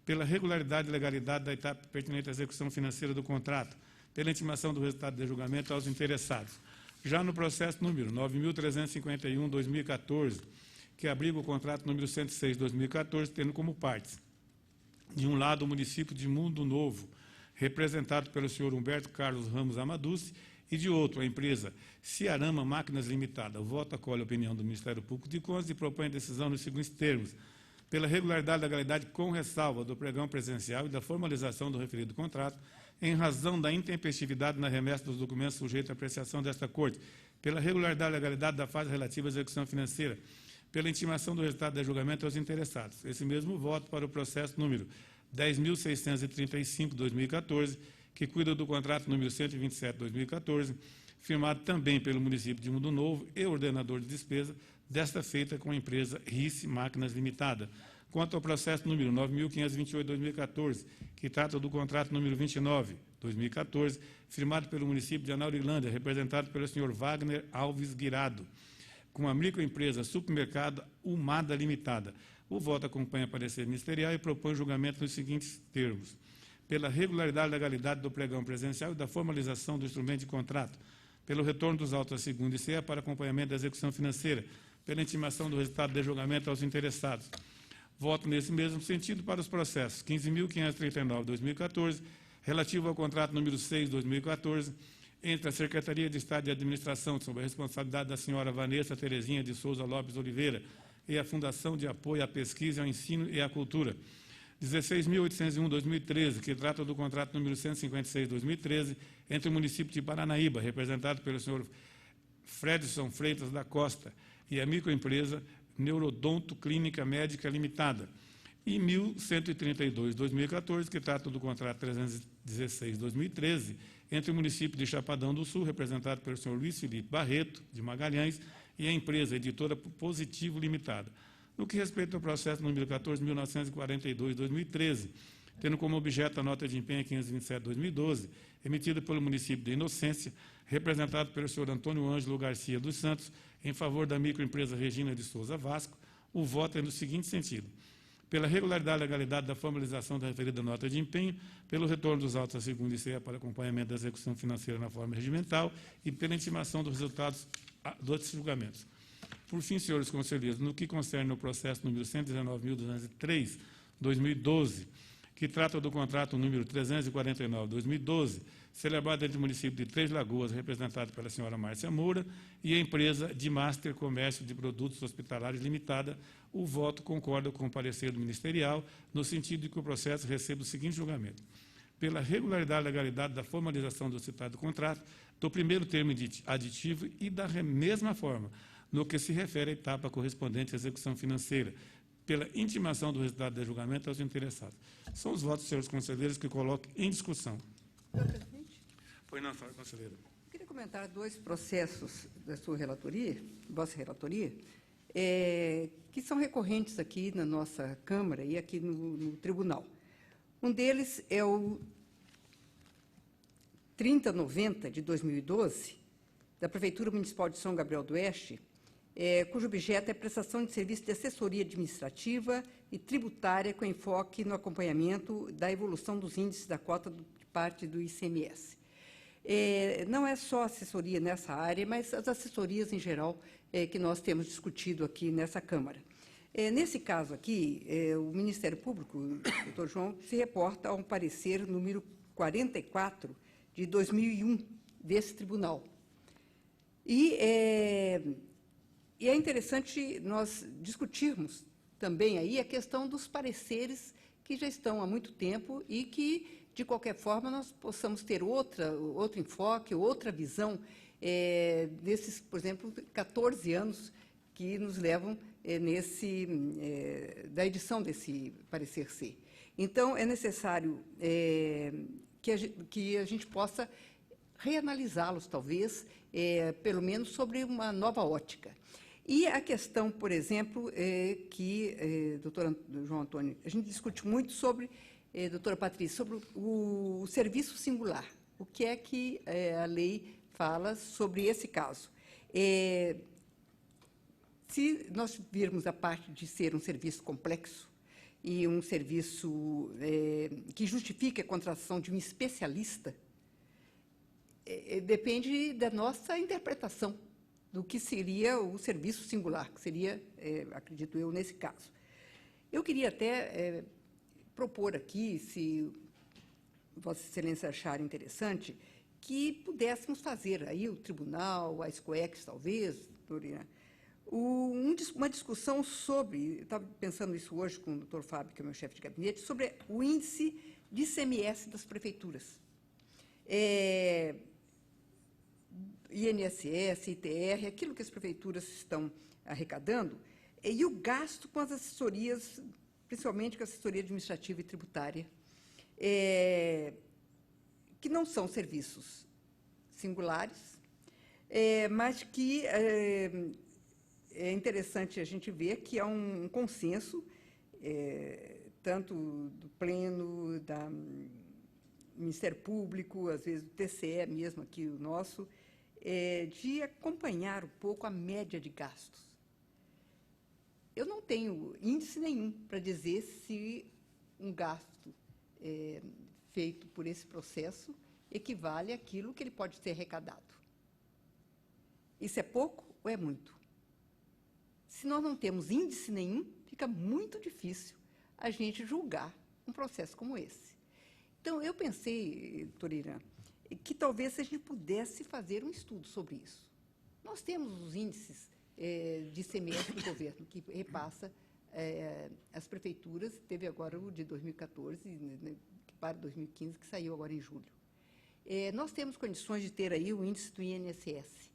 pela regularidade e legalidade da etapa pertinente à execução financeira do contrato, pela intimação do resultado de julgamento aos interessados. Já no processo número 9.351/2014, que abriga o contrato número 106/2014, tendo como partes, de um lado, o município de Mundo Novo, representado pelo senhor Humberto Carlos Ramos Amaduce, e de outro, a empresa Ciarama Máquinas Limitada. O voto acolhe a opinião do Ministério Público de Contas e propõe a decisão nos seguintes termos: pela regularidade e legalidade com ressalva do pregão presencial e da formalização do referido contrato, em razão da intempestividade na remessa dos documentos sujeitos à apreciação desta Corte, pela regularidade e legalidade da fase relativa à execução financeira, pela intimação do resultado do julgamento aos interessados. Esse mesmo voto para o processo número 10.635/2014, que cuida do contrato número 127/2014, firmado também pelo município de Mundo Novo e ordenador de despesa, desta feita com a empresa RICE Máquinas Limitada. Quanto ao processo número 9.528/2014, que trata do contrato número 29/2014, firmado pelo município de Anaurilândia, representado pelo senhor Wagner Alves Guirado, com a microempresa Supermercado Umada Limitada. O voto acompanha parecer ministerial e propõe julgamento nos seguintes termos: pela regularidade e legalidade do pregão presencial e da formalização do instrumento de contrato, pelo retorno dos autos à segunda e CEA para acompanhamento da execução financeira, pela intimação do resultado de julgamento aos interessados. Voto nesse mesmo sentido para os processos 15.539/2014, relativo ao contrato número 6/2014, entre a Secretaria de Estado de Administração, sob a responsabilidade da senhora Vanessa Terezinha de Souza Lopes Oliveira, e a Fundação de Apoio à Pesquisa, ao Ensino e à Cultura. 16.801/2013, que trata do contrato número 156/2013, entre o município de Paranaíba, representado pelo senhor Fredson Freitas da Costa, e a microempresa Neurodonto Clínica Médica Limitada. E 1.132/2014, que trata do contrato 316/2013, entre o município de Chapadão do Sul, representado pelo senhor Luiz Felipe Barreto, de Magalhães, e a empresa Editora Positivo Limitada. No que respeita ao processo número 14.942/2013, tendo como objeto a nota de empenho 527/2012, emitida pelo município de Inocência, representado pelo senhor Antônio Ângelo Garcia dos Santos, em favor da microempresa Regina de Souza Vasco, o voto é no seguinte sentido: pela regularidade e legalidade da formalização da referida nota de empenho, pelo retorno dos autos à segunda e CEA para acompanhamento da execução financeira na forma regimental e pela intimação dos resultados dos julgamentos. Por fim, senhores conselheiros, no que concerne ao processo número 119.203/2012, que trata do contrato número 349/2012, celebrado entre o município de Três Lagoas, representado pela senhora Márcia Moura, e a empresa de Master Comércio de Produtos Hospitalares Limitada, o voto concorda com o parecer do ministerial, no sentido de que o processo receba o seguinte julgamento: pela regularidade e legalidade da formalização do citado contrato, do primeiro termo aditivo e da mesma forma, no que se refere à etapa correspondente à execução financeira, pela intimação do resultado do julgamento aos interessados. São os votos, senhores conselheiros, que coloco em discussão. Senhor presidente, Pois não, senhora conselheira. eu queria comentar dois processos da sua relatoria, vossa relatoria, que são recorrentes aqui na nossa Câmara e aqui no Tribunal. Um deles é o 3090 de 2012, da Prefeitura Municipal de São Gabriel do Oeste, cujo objeto é a prestação de serviço de assessoria administrativa e tributária com enfoque no acompanhamento da evolução dos índices da cota de parte do ICMS. Não é só assessoria nessa área, mas as assessorias em geral que nós temos discutido aqui nessa Câmara. Nesse caso aqui, o Ministério Público, o doutor João, se reporta a um parecer número 44 de 2001 desse tribunal. E é interessante nós discutirmos também aí a questão dos pareceres que já estão há muito tempo e que, de qualquer forma, nós possamos ter outro enfoque, outra visão desses, por exemplo, 14 anos que nos levam da edição desse parecer C. Então, é necessário que a gente possa reanalisá-los, talvez, pelo menos sobre uma nova ótica. E a questão, por exemplo, doutor João Antônio, a gente discute muito sobre, doutora Patrícia, sobre o serviço singular. O que é que a lei fala sobre esse caso? Se nós virmos a parte de ser um serviço complexo e um serviço que justifique a contratação de um especialista, depende da nossa interpretação do que seria o serviço singular, que seria, acredito eu, nesse caso. Eu queria até propor aqui, se Vossa Excelência achar interessante, que pudéssemos fazer, aí o tribunal, a SCOEX, talvez, doutora, uma discussão sobre, estava pensando isso hoje com o doutor Fábio, que é meu chefe de gabinete, sobre o índice de ICMS das prefeituras. INSS, ITR, aquilo que as prefeituras estão arrecadando, e o gasto com as assessorias, principalmente com a assessoria administrativa e tributária, que não são serviços singulares, mas que é interessante a gente ver que há um consenso, tanto do Pleno, do Ministério Público, às vezes do TCE mesmo, aqui o nosso, de acompanhar um pouco a média de gastos. Eu não tenho índice nenhum para dizer se um gasto feito por esse processo equivale àquilo que ele pode ser arrecadado. Isso é pouco ou é muito? Se nós não temos índice nenhum, fica muito difícil a gente julgar um processo como esse. Então, eu pensei, doutor Irã, que talvez a gente pudesse fazer um estudo sobre isso. Nós temos os índices de ICMS do governo, que repassa as prefeituras, teve agora o de 2014, né, para 2015, que saiu agora em julho. Nós temos condições de ter aí o índice do INSS,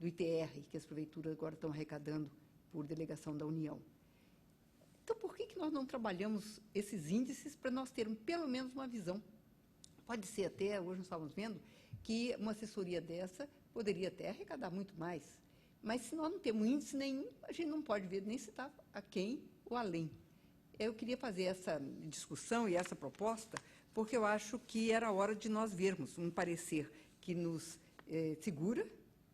do ITR, que as prefeituras agora estão arrecadando por delegação da União. Então, por que nós não trabalhamos esses índices para nós termos pelo menos uma visão? Pode ser até, hoje nós estávamos vendo, que uma assessoria dessa poderia até arrecadar muito mais. Mas, se nós não temos índice nenhum, a gente não pode ver nem se está aquém ou além. Eu queria fazer essa discussão e essa proposta, porque eu acho que era hora de nós vermos um parecer que nos segura,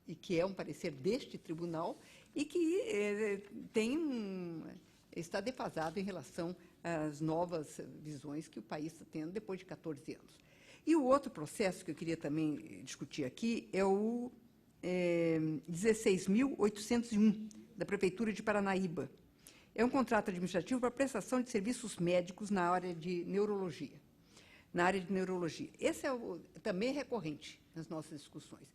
e que é um parecer deste tribunal, e que está defasado em relação às novas visões que o país está tendo depois de 14 anos. E o outro processo que eu queria também discutir aqui é o 16.801, da Prefeitura de Paranaíba. É um contrato administrativo para prestação de serviços médicos na área de neurologia. Esse também é recorrente nas nossas discussões.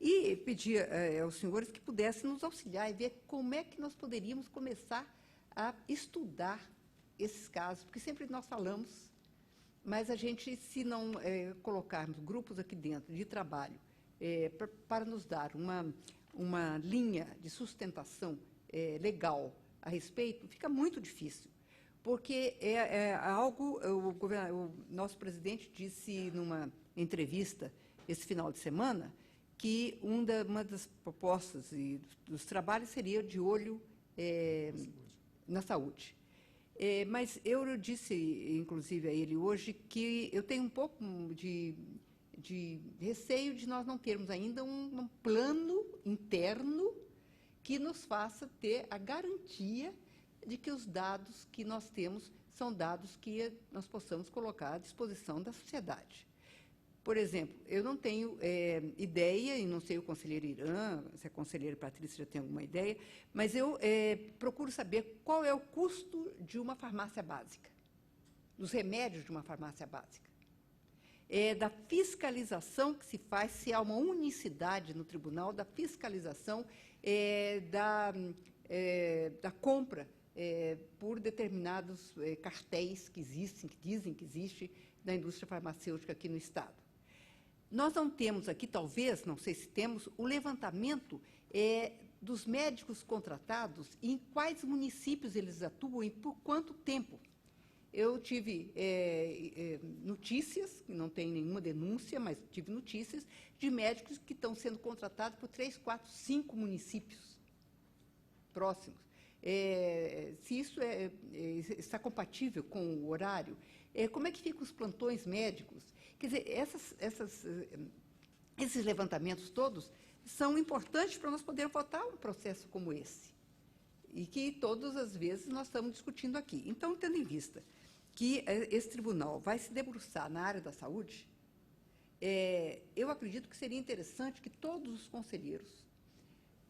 E pedir aos senhores que pudessem nos auxiliar e ver como é que nós poderíamos começar a estudar esses casos, porque sempre nós falamos, mas a gente, se não colocarmos grupos aqui dentro de trabalho para nos dar uma linha de sustentação legal a respeito, fica muito difícil, porque algo, o nosso presidente disse numa entrevista esse final de semana que uma das propostas e dos trabalhos seria de olho na saúde. Mas eu disse, inclusive, a ele hoje, que eu tenho um pouco de receio de nós não termos ainda um plano interno que nos faça ter a garantia de que os dados que nós temos são dados que nós possamos colocar à disposição da sociedade. Por exemplo, eu não tenho ideia, e não sei o conselheiro Irã, se a conselheira Patrícia já tem alguma ideia, mas eu procuro saber qual é o custo de uma farmácia básica, dos remédios de uma farmácia básica, da fiscalização que se faz, se há uma unicidade no tribunal, da fiscalização da compra por determinados cartéis que existem, que dizem que existe na indústria farmacêutica aqui no Estado. Nós não temos aqui, talvez, não sei se temos, o levantamento dos médicos contratados e em quais municípios eles atuam e por quanto tempo. Eu tive notícias, não tem nenhuma denúncia, mas tive notícias de médicos que estão sendo contratados por 3, 4, 5 municípios próximos. Se isso está compatível com o horário, como é que ficam os plantões médicos? Quer dizer, esses levantamentos todos são importantes para nós podermos votar um processo como esse, e que todas as vezes nós estamos discutindo aqui. Então, tendo em vista que esse tribunal vai se debruçar na área da saúde, eu acredito que seria interessante que todos os conselheiros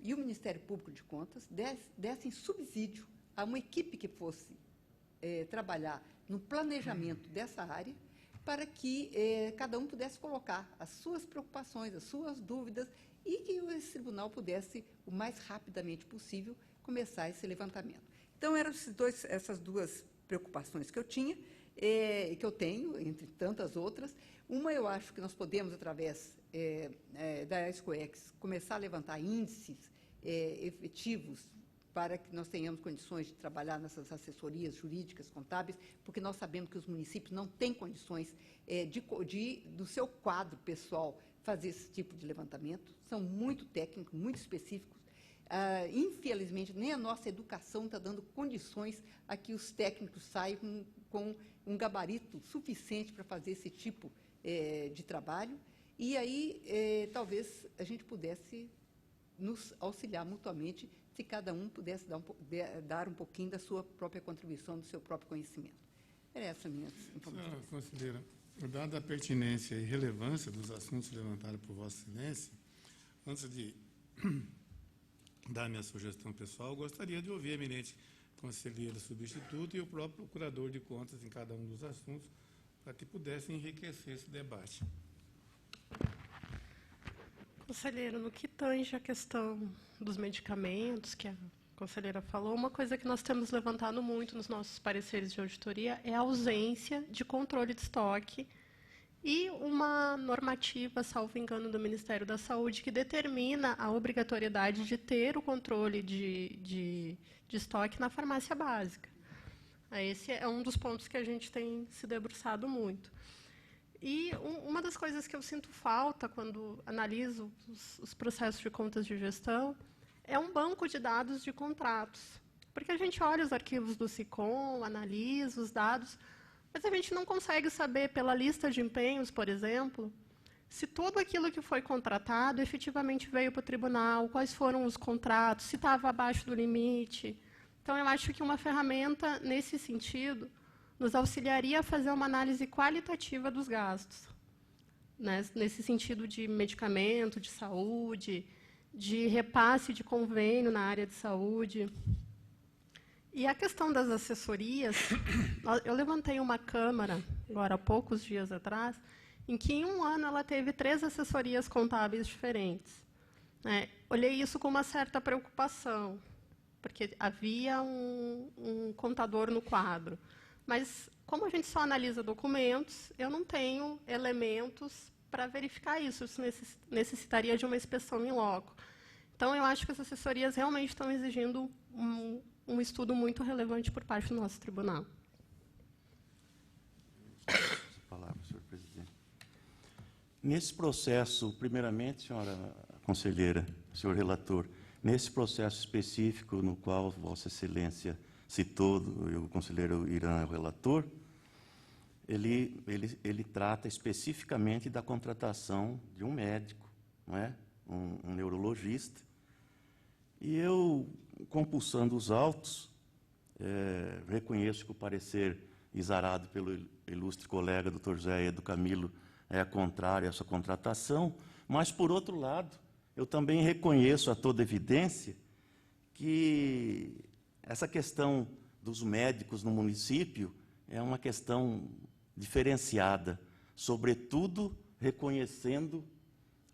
e o Ministério Público de Contas dessem subsídio a uma equipe que fosse trabalhar no planejamento dessa área, para que cada um pudesse colocar as suas preocupações, as suas dúvidas, e que esse tribunal pudesse, o mais rapidamente possível, começar esse levantamento. Então, eram essas duas preocupações que eu tinha, que eu tenho, entre tantas outras. Uma, eu acho que nós podemos, através da SCOEX, começar a levantar índices efetivos para que nós tenhamos condições de trabalhar nessas assessorias jurídicas, contábeis, porque nós sabemos que os municípios não têm condições do seu quadro pessoal, fazer esse tipo de levantamento, são muito técnicos, muito específicos. Infelizmente, nem a nossa educação está dando condições a que os técnicos saiam com um gabarito suficiente para fazer esse tipo de trabalho, e aí talvez a gente pudesse nos auxiliar mutuamente se cada um pudesse dar um pouquinho da sua própria contribuição, do seu próprio conhecimento. Era essa a minha informação. Senhora conselheira, dada a pertinência e relevância dos assuntos levantados por Vossa Excelência, antes de dar minha sugestão pessoal, gostaria de ouvir a eminente conselheira substituta e o próprio procurador de contas em cada um dos assuntos, para que pudessem enriquecer esse debate. Conselheiro, no que tange a questão dos medicamentos, que a conselheira falou, uma coisa que nós temos levantado muito nos nossos pareceres de auditoria é a ausência de controle de estoque e uma normativa, salvo engano, do Ministério da Saúde, que determina a obrigatoriedade de ter o controle de estoque na farmácia básica. Esse é um dos pontos que a gente tem se debruçado muito. E uma das coisas que eu sinto falta quando analiso os processos de contas de gestão é um banco de dados de contratos. Porque a gente olha os arquivos do SICOM, analisa os dados, mas a gente não consegue saber, pela lista de empenhos, por exemplo, se tudo aquilo que foi contratado efetivamente veio para o tribunal, quais foram os contratos, se estava abaixo do limite. Então, eu acho que uma ferramenta, nesse sentido, nos auxiliaria a fazer uma análise qualitativa dos gastos, né? Nesse sentido de medicamento, de saúde, de repasse de convênio na área de saúde. E a questão das assessorias, eu levantei uma Câmara, agora há poucos dias atrás, em que, em um ano, ela teve 3 assessorias contábeis diferentes. Olhei isso com uma certa preocupação, porque havia um contador no quadro. Mas, como a gente só analisa documentos, eu não tenho elementos para verificar isso. Isso necessitaria de uma inspeção em loco. Então, eu acho que as assessorias realmente estão exigindo um estudo muito relevante por parte do nosso tribunal. Palavra, senhor presidente. Nesse processo, primeiramente, senhora conselheira, senhor relator, nesse processo específico no qual Vossa Excelência citou, o conselheiro Irã é o relator, ele trata especificamente da contratação de um médico, não é? Um neurologista. E eu, compulsando os autos, reconheço que o parecer exarado pelo ilustre colega, doutor José Edo Camilo, é contrário a essa contratação, mas, por outro lado, eu também reconheço a toda evidência que essa questão dos médicos no município é uma questão diferenciada, sobretudo reconhecendo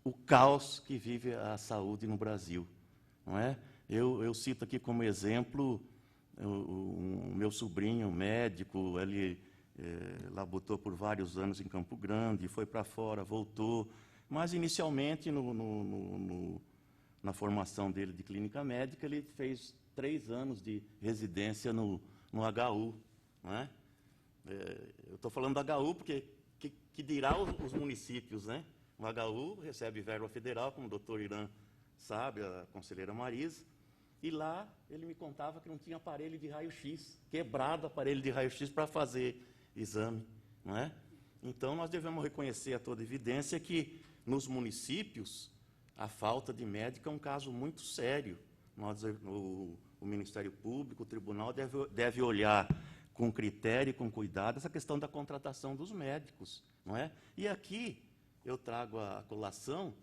o caos que vive a saúde no Brasil, não é? Eu cito aqui como exemplo o meu sobrinho médico, ele labutou por vários anos em Campo Grande, foi para fora, voltou, mas inicialmente na formação dele de clínica médica, ele fez 3 anos de residência no HU. Não é? Eu estou falando do HU porque que dirá os municípios, né? O HU recebe verba federal, como o doutor Irã sabe, a conselheira Marisa, e lá ele me contava que não tinha aparelho de raio-x, quebrado aparelho de raio-x para fazer exame. Não é? Então, nós devemos reconhecer a toda evidência que, nos municípios, a falta de médico é um caso muito sério. O Ministério Público, o Tribunal, deve olhar com critério e com cuidado essa questão da contratação dos médicos. Não é? E aqui eu trago a colação,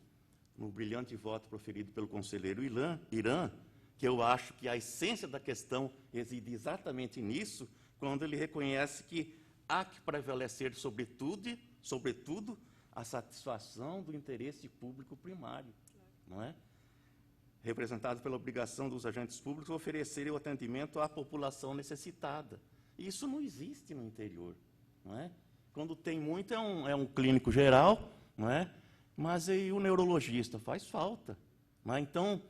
no brilhante voto proferido pelo conselheiro Irã, que eu acho que a essência da questão reside exatamente nisso, quando ele reconhece que há que prevalecer, sobretudo, a satisfação do interesse público primário, não é? Representado pela obrigação dos agentes públicos oferecerem o atendimento à população necessitada. Isso não existe no interior, não é? Quando tem muito, é um clínico geral, não é? Mas e o neurologista? Faz falta. Não é? Então,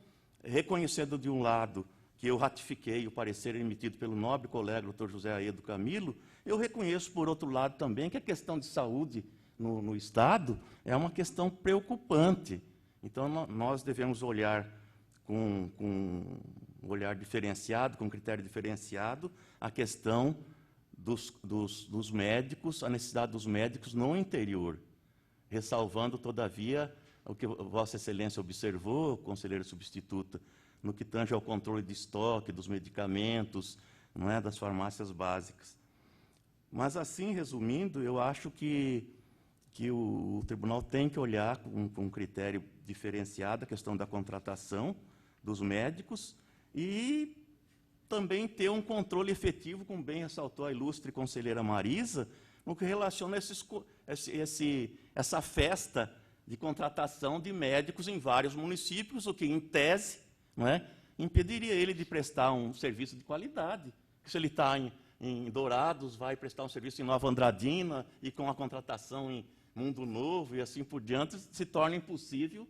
reconhecendo de um lado que eu ratifiquei o parecer emitido pelo nobre colega Dr. José Aedo Camilo, eu reconheço, por outro lado, também que a questão de saúde no Estado é uma questão preocupante. Então, nós devemos olhar com um olhar diferenciado, com critério diferenciado, a questão dos médicos, a necessidade dos médicos no interior, ressalvando, todavia, o que Vossa Excelência observou, conselheira substituta, no que tange ao controle de estoque dos medicamentos, não é, das farmácias básicas. Mas, assim, resumindo, eu acho que o tribunal tem que olhar com um critério diferenciado a questão da contratação dos médicos e também ter um controle efetivo, como bem ressaltou a ilustre conselheira Marisa, no que relaciona essa festa de contratação de médicos em vários municípios, o que, em tese, não é, impediria ele de prestar um serviço de qualidade. Se ele está em Dourados, vai prestar um serviço em Nova Andradina, e com a contratação em Mundo Novo e assim por diante, se torna impossível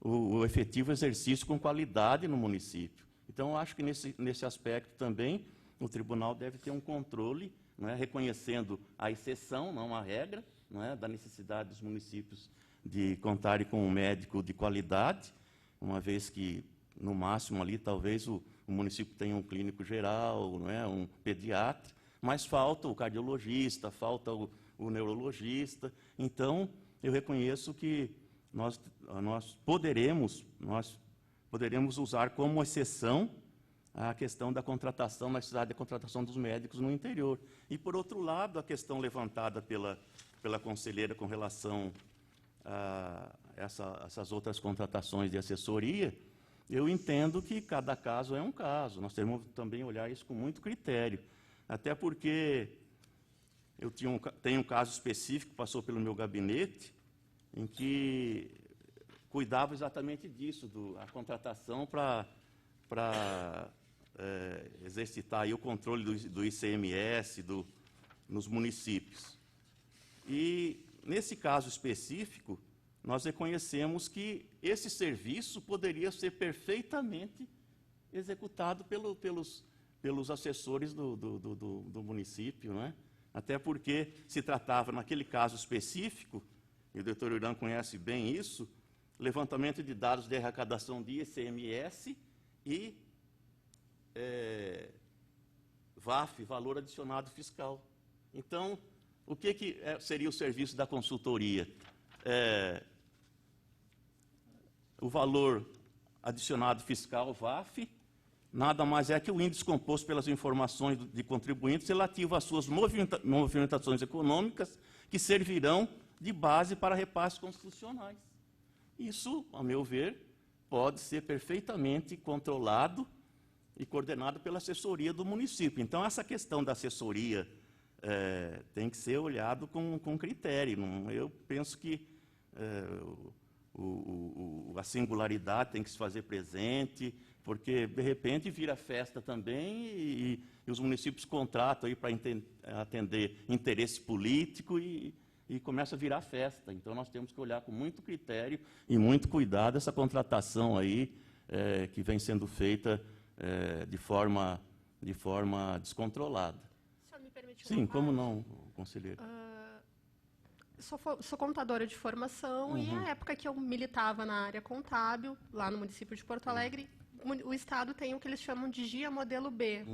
o efetivo exercício com qualidade no município. Então, eu acho que nesse aspecto também o tribunal deve ter um controle, não é, reconhecendo a exceção, não a regra, não é, da necessidade dos municípios de contarem com um médico de qualidade, uma vez que, no máximo, ali, talvez o município tenha um clínico geral, não é, um pediatra, mas falta o cardiologista, falta o neurologista. Então, eu reconheço que nós poderemos usar como exceção a questão da contratação, a necessidade da contratação dos médicos no interior. E, por outro lado, a questão levantada pela conselheira com relação a essas outras contratações de assessoria, eu entendo que cada caso é um caso. Nós temos também olhar isso com muito critério. Até porque eu tenho um caso específico que passou pelo meu gabinete, em que cuidava exatamente disso, a contratação para exercitar aí o controle do ICMS nos municípios. E, nesse caso específico, nós reconhecemos que esse serviço poderia ser perfeitamente executado pelos assessores do município, não é? Até porque se tratava, naquele caso específico, e o doutor Irã conhece bem isso, levantamento de dados de arrecadação de ICMS e VAF, Valor Adicionado Fiscal. Então, o que seria o serviço da consultoria? O valor adicionado fiscal, VAF, nada mais é que o índice composto pelas informações de contribuintes relativo às suas movimentações econômicas que servirão de base para repasses constitucionais. Isso, a meu ver, pode ser perfeitamente controlado e coordenado pela assessoria do município. Então, essa questão da assessoria tem que ser olhado com critério. Eu penso que a singularidade tem que se fazer presente, porque, de repente, vira festa também e os municípios contratam para atender interesse político e começa a virar festa. Então, nós temos que olhar com muito critério e muito cuidado essa contratação aí, que vem sendo feita de forma descontrolada. O senhor me permite Sim, como não, conselheiro? Sou contadora de formação e, na época que eu militava na área contábil, lá no município de Porto Alegre, o Estado tem o que eles chamam de GIA Modelo B,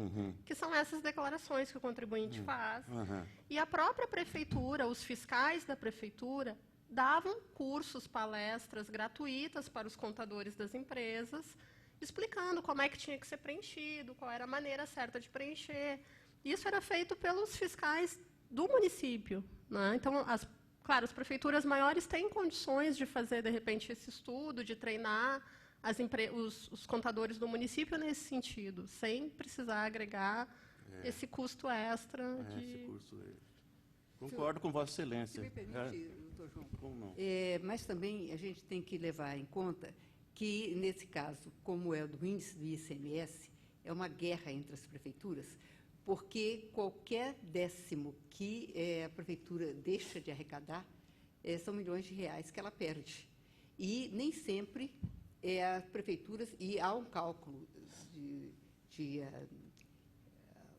que são essas declarações que o contribuinte faz. E a própria prefeitura, os fiscais da prefeitura, davam cursos, palestras gratuitas para os contadores das empresas, explicando como é que tinha que ser preenchido, qual era a maneira certa de preencher. Isso era feito pelos fiscais do município, né? Então, claro, as prefeituras maiores têm condições de fazer, de repente, esse estudo, de treinar os contadores do município nesse sentido, sem precisar agregar esse custo extra Esse curso concordo com Vossa Se Excelência. me permite, doutor João. Como não? Mas também a gente tem que levar em conta que, nesse caso, como é o do índice do ICMS, é uma guerra entre as prefeituras, porque qualquer décimo que a prefeitura deixa de arrecadar são milhões de reais que ela perde. E nem sempre as prefeituras, e há um cálculo de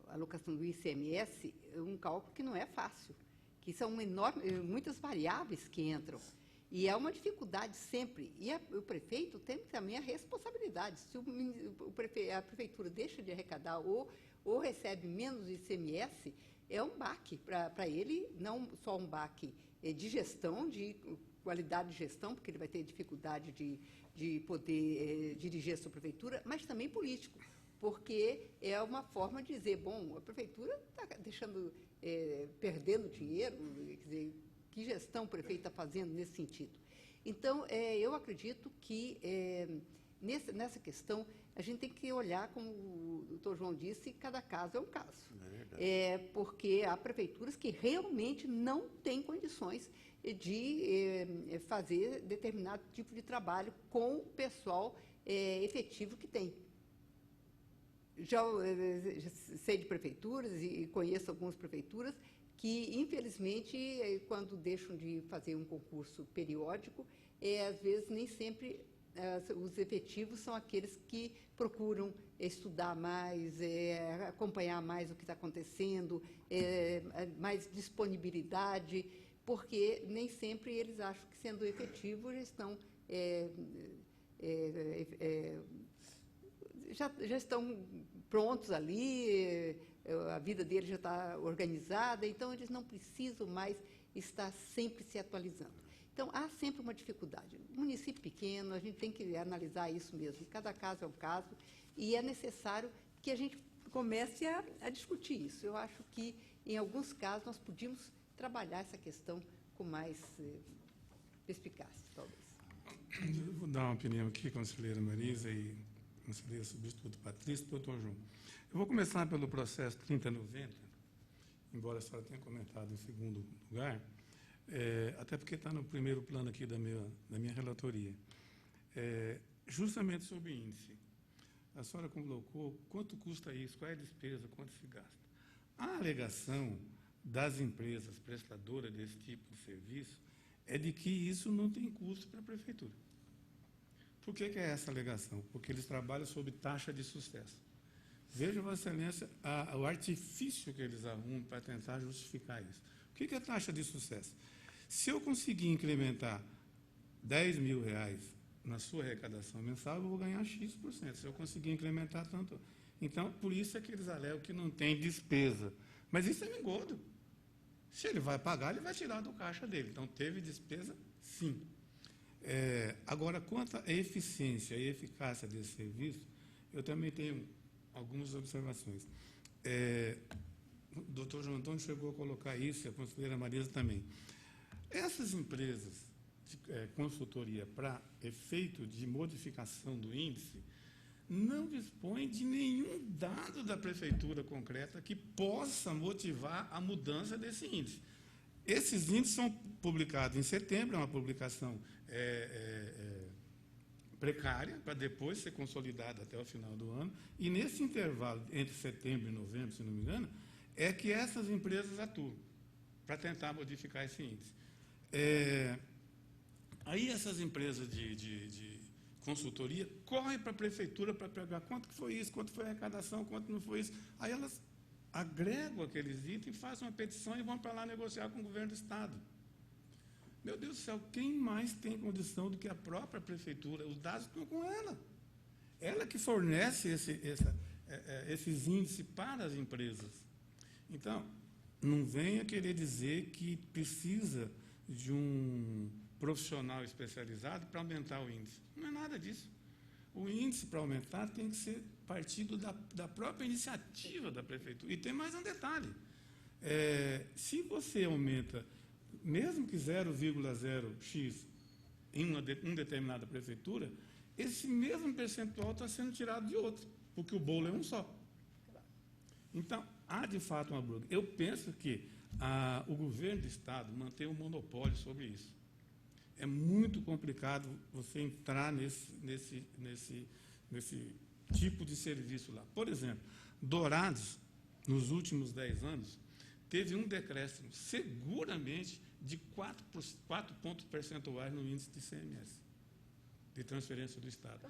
alocação do ICMS, um cálculo que não é fácil, que são muitas variáveis que entram. E é uma dificuldade sempre. E o prefeito tem também a responsabilidade. Se a prefeitura deixa de arrecadar ou recebe menos ICMS, é um baque para ele, não só um baque de gestão, de qualidade de gestão, porque ele vai ter dificuldade de poder dirigir a sua prefeitura, mas também político, porque é uma forma de dizer, bom, a prefeitura está perdendo dinheiro, quer dizer, que gestão o prefeito está fazendo nesse sentido? Então, eu acredito que, nessa questão, a gente tem que olhar, como o doutor João disse, cada caso é um caso. Porque há prefeituras que realmente não têm condições de fazer determinado tipo de trabalho com o pessoal efetivo que tem. Já sei de prefeituras e conheço algumas prefeituras que, infelizmente, quando deixam de fazer um concurso periódico, às vezes nem sempre os efetivos são aqueles que procuram estudar mais, acompanhar mais o que está acontecendo, mais disponibilidade, porque nem sempre eles acham que, sendo efetivos, já estão prontos ali, a vida deles já está organizada, então eles não precisam mais estar sempre se atualizando. Então, há sempre uma dificuldade. Município pequeno, a gente tem que analisar isso mesmo. Cada caso é um caso, e é necessário que a gente comece a discutir isso. Eu acho que, em alguns casos, nós podíamos trabalhar essa questão com mais perspicácia, talvez. Eu vou dar uma opinião aqui, conselheira Marisa e conselheiro substituto Patrícia e doutor João. Eu vou começar pelo processo 3090, embora a senhora tenha comentado em segundo lugar, até porque está no primeiro plano aqui da minha relatoria. Justamente sobre índice. A senhora colocou quanto custa isso, qual é a despesa, quanto se gasta. A alegação das empresas prestadoras desse tipo de serviço é de que isso não tem custo para a prefeitura. Por que é essa alegação? Porque eles trabalham sob taxa de sucesso. Veja, Vossa Excelência, o artifício que eles arrumam para tentar justificar isso. O que é taxa de sucesso? Se eu conseguir incrementar R$10.000 na sua arrecadação mensal, eu vou ganhar X%. Se eu conseguir incrementar tanto. Então, por isso é que eles alegam que não tem despesa. Mas isso é engodo. Se ele vai pagar, ele vai tirar do caixa dele. Então, teve despesa, sim. Agora, quanto à eficiência e eficácia desse serviço, eu também tenho algumas observações. O doutor João Antônio chegou a colocar isso, e a conselheira Marisa também. Essas empresas de consultoria para efeito de modificação do índice não dispõem de nenhum dado da prefeitura concreta que possa motivar a mudança desse índice. Esses índices são publicados em setembro, é uma publicação precária, para depois ser consolidada até o final do ano, e nesse intervalo entre setembro e novembro, se não me engano, é que essas empresas atuam para tentar modificar esse índice. Aí essas empresas de consultoria correm para a prefeitura para pegar quanto que foi isso, quanto foi a arrecadação, quanto não foi isso. Aí elas agregam aqueles itens, fazem uma petição e vão para lá negociar com o governo do Estado. Meu Deus do céu, quem mais tem condição do que a própria prefeitura? Os dados estão com ela. Ela que fornece esses índices para as empresas. Então, não venha querer dizer que precisa de um profissional especializado para aumentar o índice. Não é nada disso. O índice, para aumentar, tem que ser partido da própria iniciativa da prefeitura. E tem mais um detalhe. Se você aumenta, mesmo que 0,0x em uma determinada prefeitura, esse mesmo percentual está sendo tirado de outro, porque o bolo é um só. Então, há, de fato, uma briga. Eu penso que o governo do Estado mantém um monopólio sobre isso. É muito complicado você entrar nesse tipo de serviço lá. Por exemplo, Dourados, nos últimos 10 anos, teve um decréscimo, seguramente, de 4 pontos percentuais no índice de ICMS, de transferência do Estado.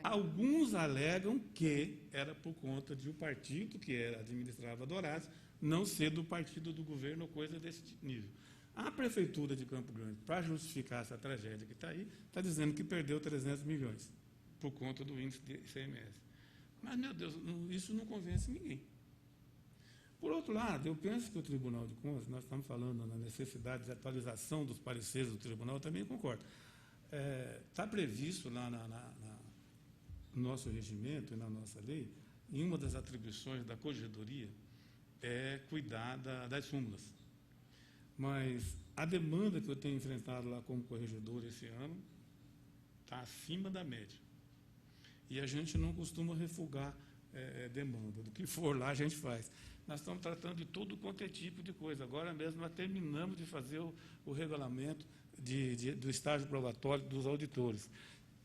Alguns alegam que era por conta de o partido que administrava Dourados não ser do partido do governo ou coisa desse nível. A Prefeitura de Campo Grande, para justificar essa tragédia que está aí, está dizendo que perdeu 300 milhões por conta do índice de ICMS. Mas, meu Deus, isso não convence ninguém. Por outro lado, eu penso que o Tribunal de Contas, nós estamos falando na necessidade de atualização dos pareceres do Tribunal, eu também concordo. Está previsto lá no nosso regimento e na nossa lei, em uma das atribuições da Corregedoria, é cuidar das súmulas. Mas a demanda que eu tenho enfrentado lá como corregedor esse ano está acima da média. E a gente não costuma refugar demanda. Do que for lá, a gente faz. Nós estamos tratando de todo quanto é tipo de coisa. Agora mesmo nós terminamos de fazer o regulamento do estágio probatório dos auditores.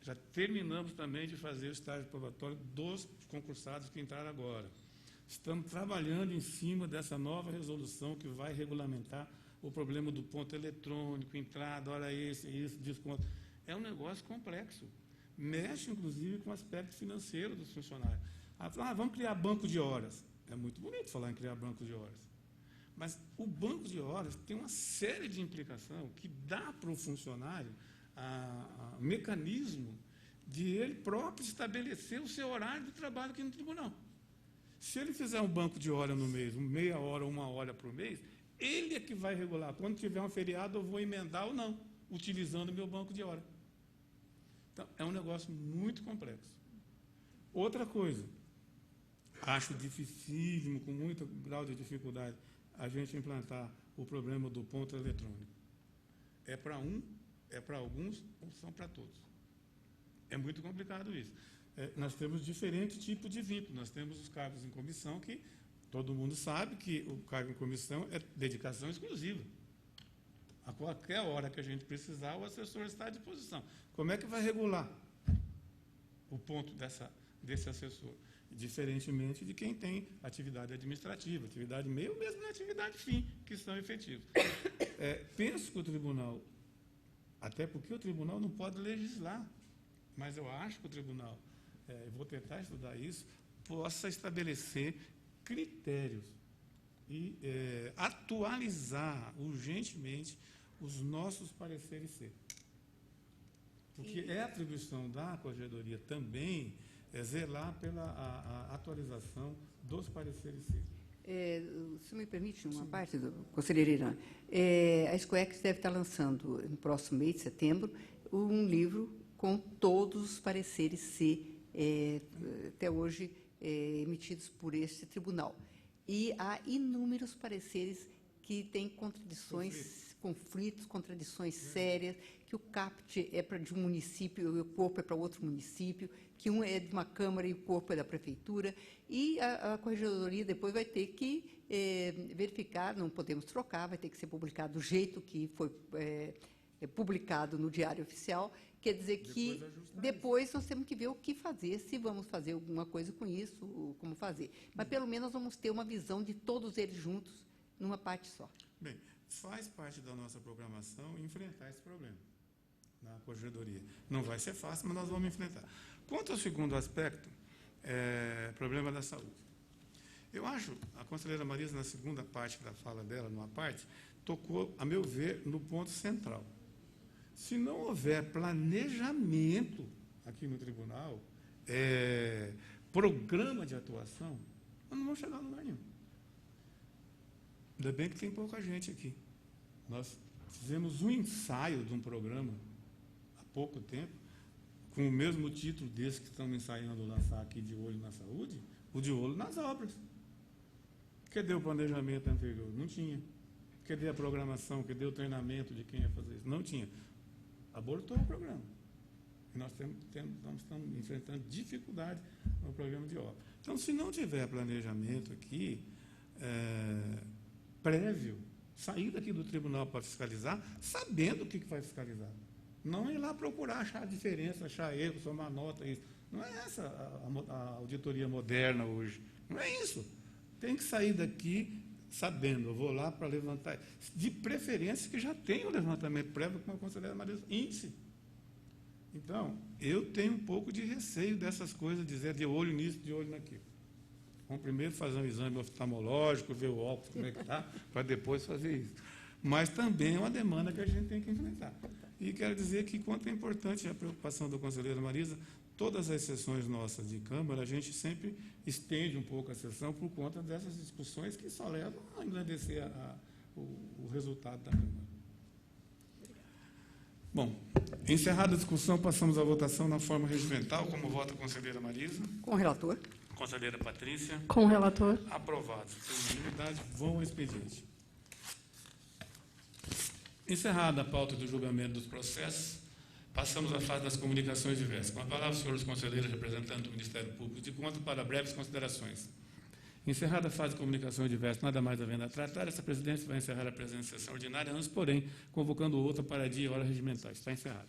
Já terminamos também de fazer o estágio probatório dos concursados que entraram agora. Estamos trabalhando em cima dessa nova resolução que vai regulamentar o problema do ponto eletrônico, entrada, hora isso, desconto. É um negócio complexo. Mexe, inclusive, com o aspecto financeiro dos funcionários. Vamos criar banco de horas. É muito bonito falar em criar banco de horas. Mas o banco de horas tem uma série de implicações que dá para o funcionário o mecanismo de ele próprio estabelecer o seu horário de trabalho aqui no tribunal. Se ele fizer um banco de hora no mês, meia hora, 1 hora por mês, ele é que vai regular. Quando tiver um feriado, eu vou emendar ou não, utilizando o meu banco de hora. Então, é um negócio muito complexo. Outra coisa, acho dificílimo, com muito grau de dificuldade, a gente implantar o problema do ponto eletrônico. É para alguns ou são para todos. É muito complicado isso. Nós temos diferentes tipos de vínculo. Nós temos os cargos em comissão, que todo mundo sabe que o cargo em comissão é dedicação exclusiva. A qualquer hora que a gente precisar, o assessor está à disposição. Como é que vai regular o ponto desse assessor? Diferentemente de quem tem atividade administrativa, atividade meio, mesmo na atividade fim, que são efetivos. Penso que o tribunal, até porque o tribunal não pode legislar, mas eu acho que o tribunal, vou tentar estudar isso, possa estabelecer critérios e atualizar urgentemente os nossos pareceres C. Porque é atribuição da Corregedoria também zelar pela atualização dos pareceres C. Se me permite uma parte, conselheira Irã, a SCOEX deve estar lançando, no próximo mês de setembro, um livro com todos os pareceres C, até hoje, emitidos por este tribunal. E há inúmeros pareceres que têm conflitos, contradições sérias, que o CAPT é de um município e o corpo é para outro município, que um é de uma Câmara e o corpo é da Prefeitura, e a Corregedoria depois vai ter que verificar, não podemos trocar, vai ter que ser publicado do jeito que foi publicado no Diário Oficial, quer dizer que depois nós temos que ver o que fazer, se vamos fazer alguma coisa com isso, ou como fazer. Mas, pelo menos, vamos ter uma visão de todos eles juntos, numa parte só. Bem, faz parte da nossa programação enfrentar esse problema na Corregedoria. Não vai ser fácil, mas nós vamos enfrentar. Quanto ao segundo aspecto, problema da saúde. Eu acho, a conselheira Marisa, na segunda parte da fala dela, numa parte, tocou, a meu ver, no ponto central. Se não houver planejamento aqui no tribunal, programa de atuação, nós não vamos chegar a lugar nenhum. Ainda bem que tem pouca gente aqui. Nós fizemos um ensaio de um programa há pouco tempo, com o mesmo título desse que estamos ensaiando lançar aqui, De Olho na Saúde, o De Olho nas Obras. Cadê o planejamento anterior? Não tinha. Cadê a programação? Cadê o treinamento de quem ia fazer isso? Não tinha. Abortou o programa. E nós estamos enfrentando dificuldade no programa de obra. Então, se não tiver planejamento aqui, prévio, sair daqui do tribunal para fiscalizar, sabendo o que vai fiscalizar. Não ir lá procurar achar diferença, achar erro, somar nota, isso. Não é essa a auditoria moderna hoje. Não é isso. Tem que sair daqui sabendo, eu vou lá para levantar, de preferência que já tem o levantamento prévio, como a conselheira Marisa, índice. Então, eu tenho um pouco de receio dessas coisas, dizer de olho nisso, de olho naquilo. Vamos primeiro fazer um exame oftalmológico, ver o óculos, como é que está, para depois fazer isso. Mas também é uma demanda que a gente tem que enfrentar. E quero dizer que, quanto é importante a preocupação da conselheira Marisa, todas as sessões nossas de Câmara, a gente sempre estende um pouco a sessão por conta dessas discussões que só levam a engrandecer o resultado da Câmara. Bom, encerrada a discussão, passamos à votação na forma regimental. Como vota a conselheira Marisa? Com o relator. Conselheira Patrícia? Com o relator. Aprovado. Sem unanimidade, vão ao expediente. Encerrada a pauta do julgamento dos processos, passamos à fase das comunicações diversas. Com a palavra, os senhores conselheiros representantes do Ministério Público de Contas para breves considerações. Encerrada a fase de comunicações diversas, nada mais havendo a tratar, essa presidência vai encerrar a presente sessão ordinária, antes, porém, convocando outra para dia e hora regimentais. Está encerrado.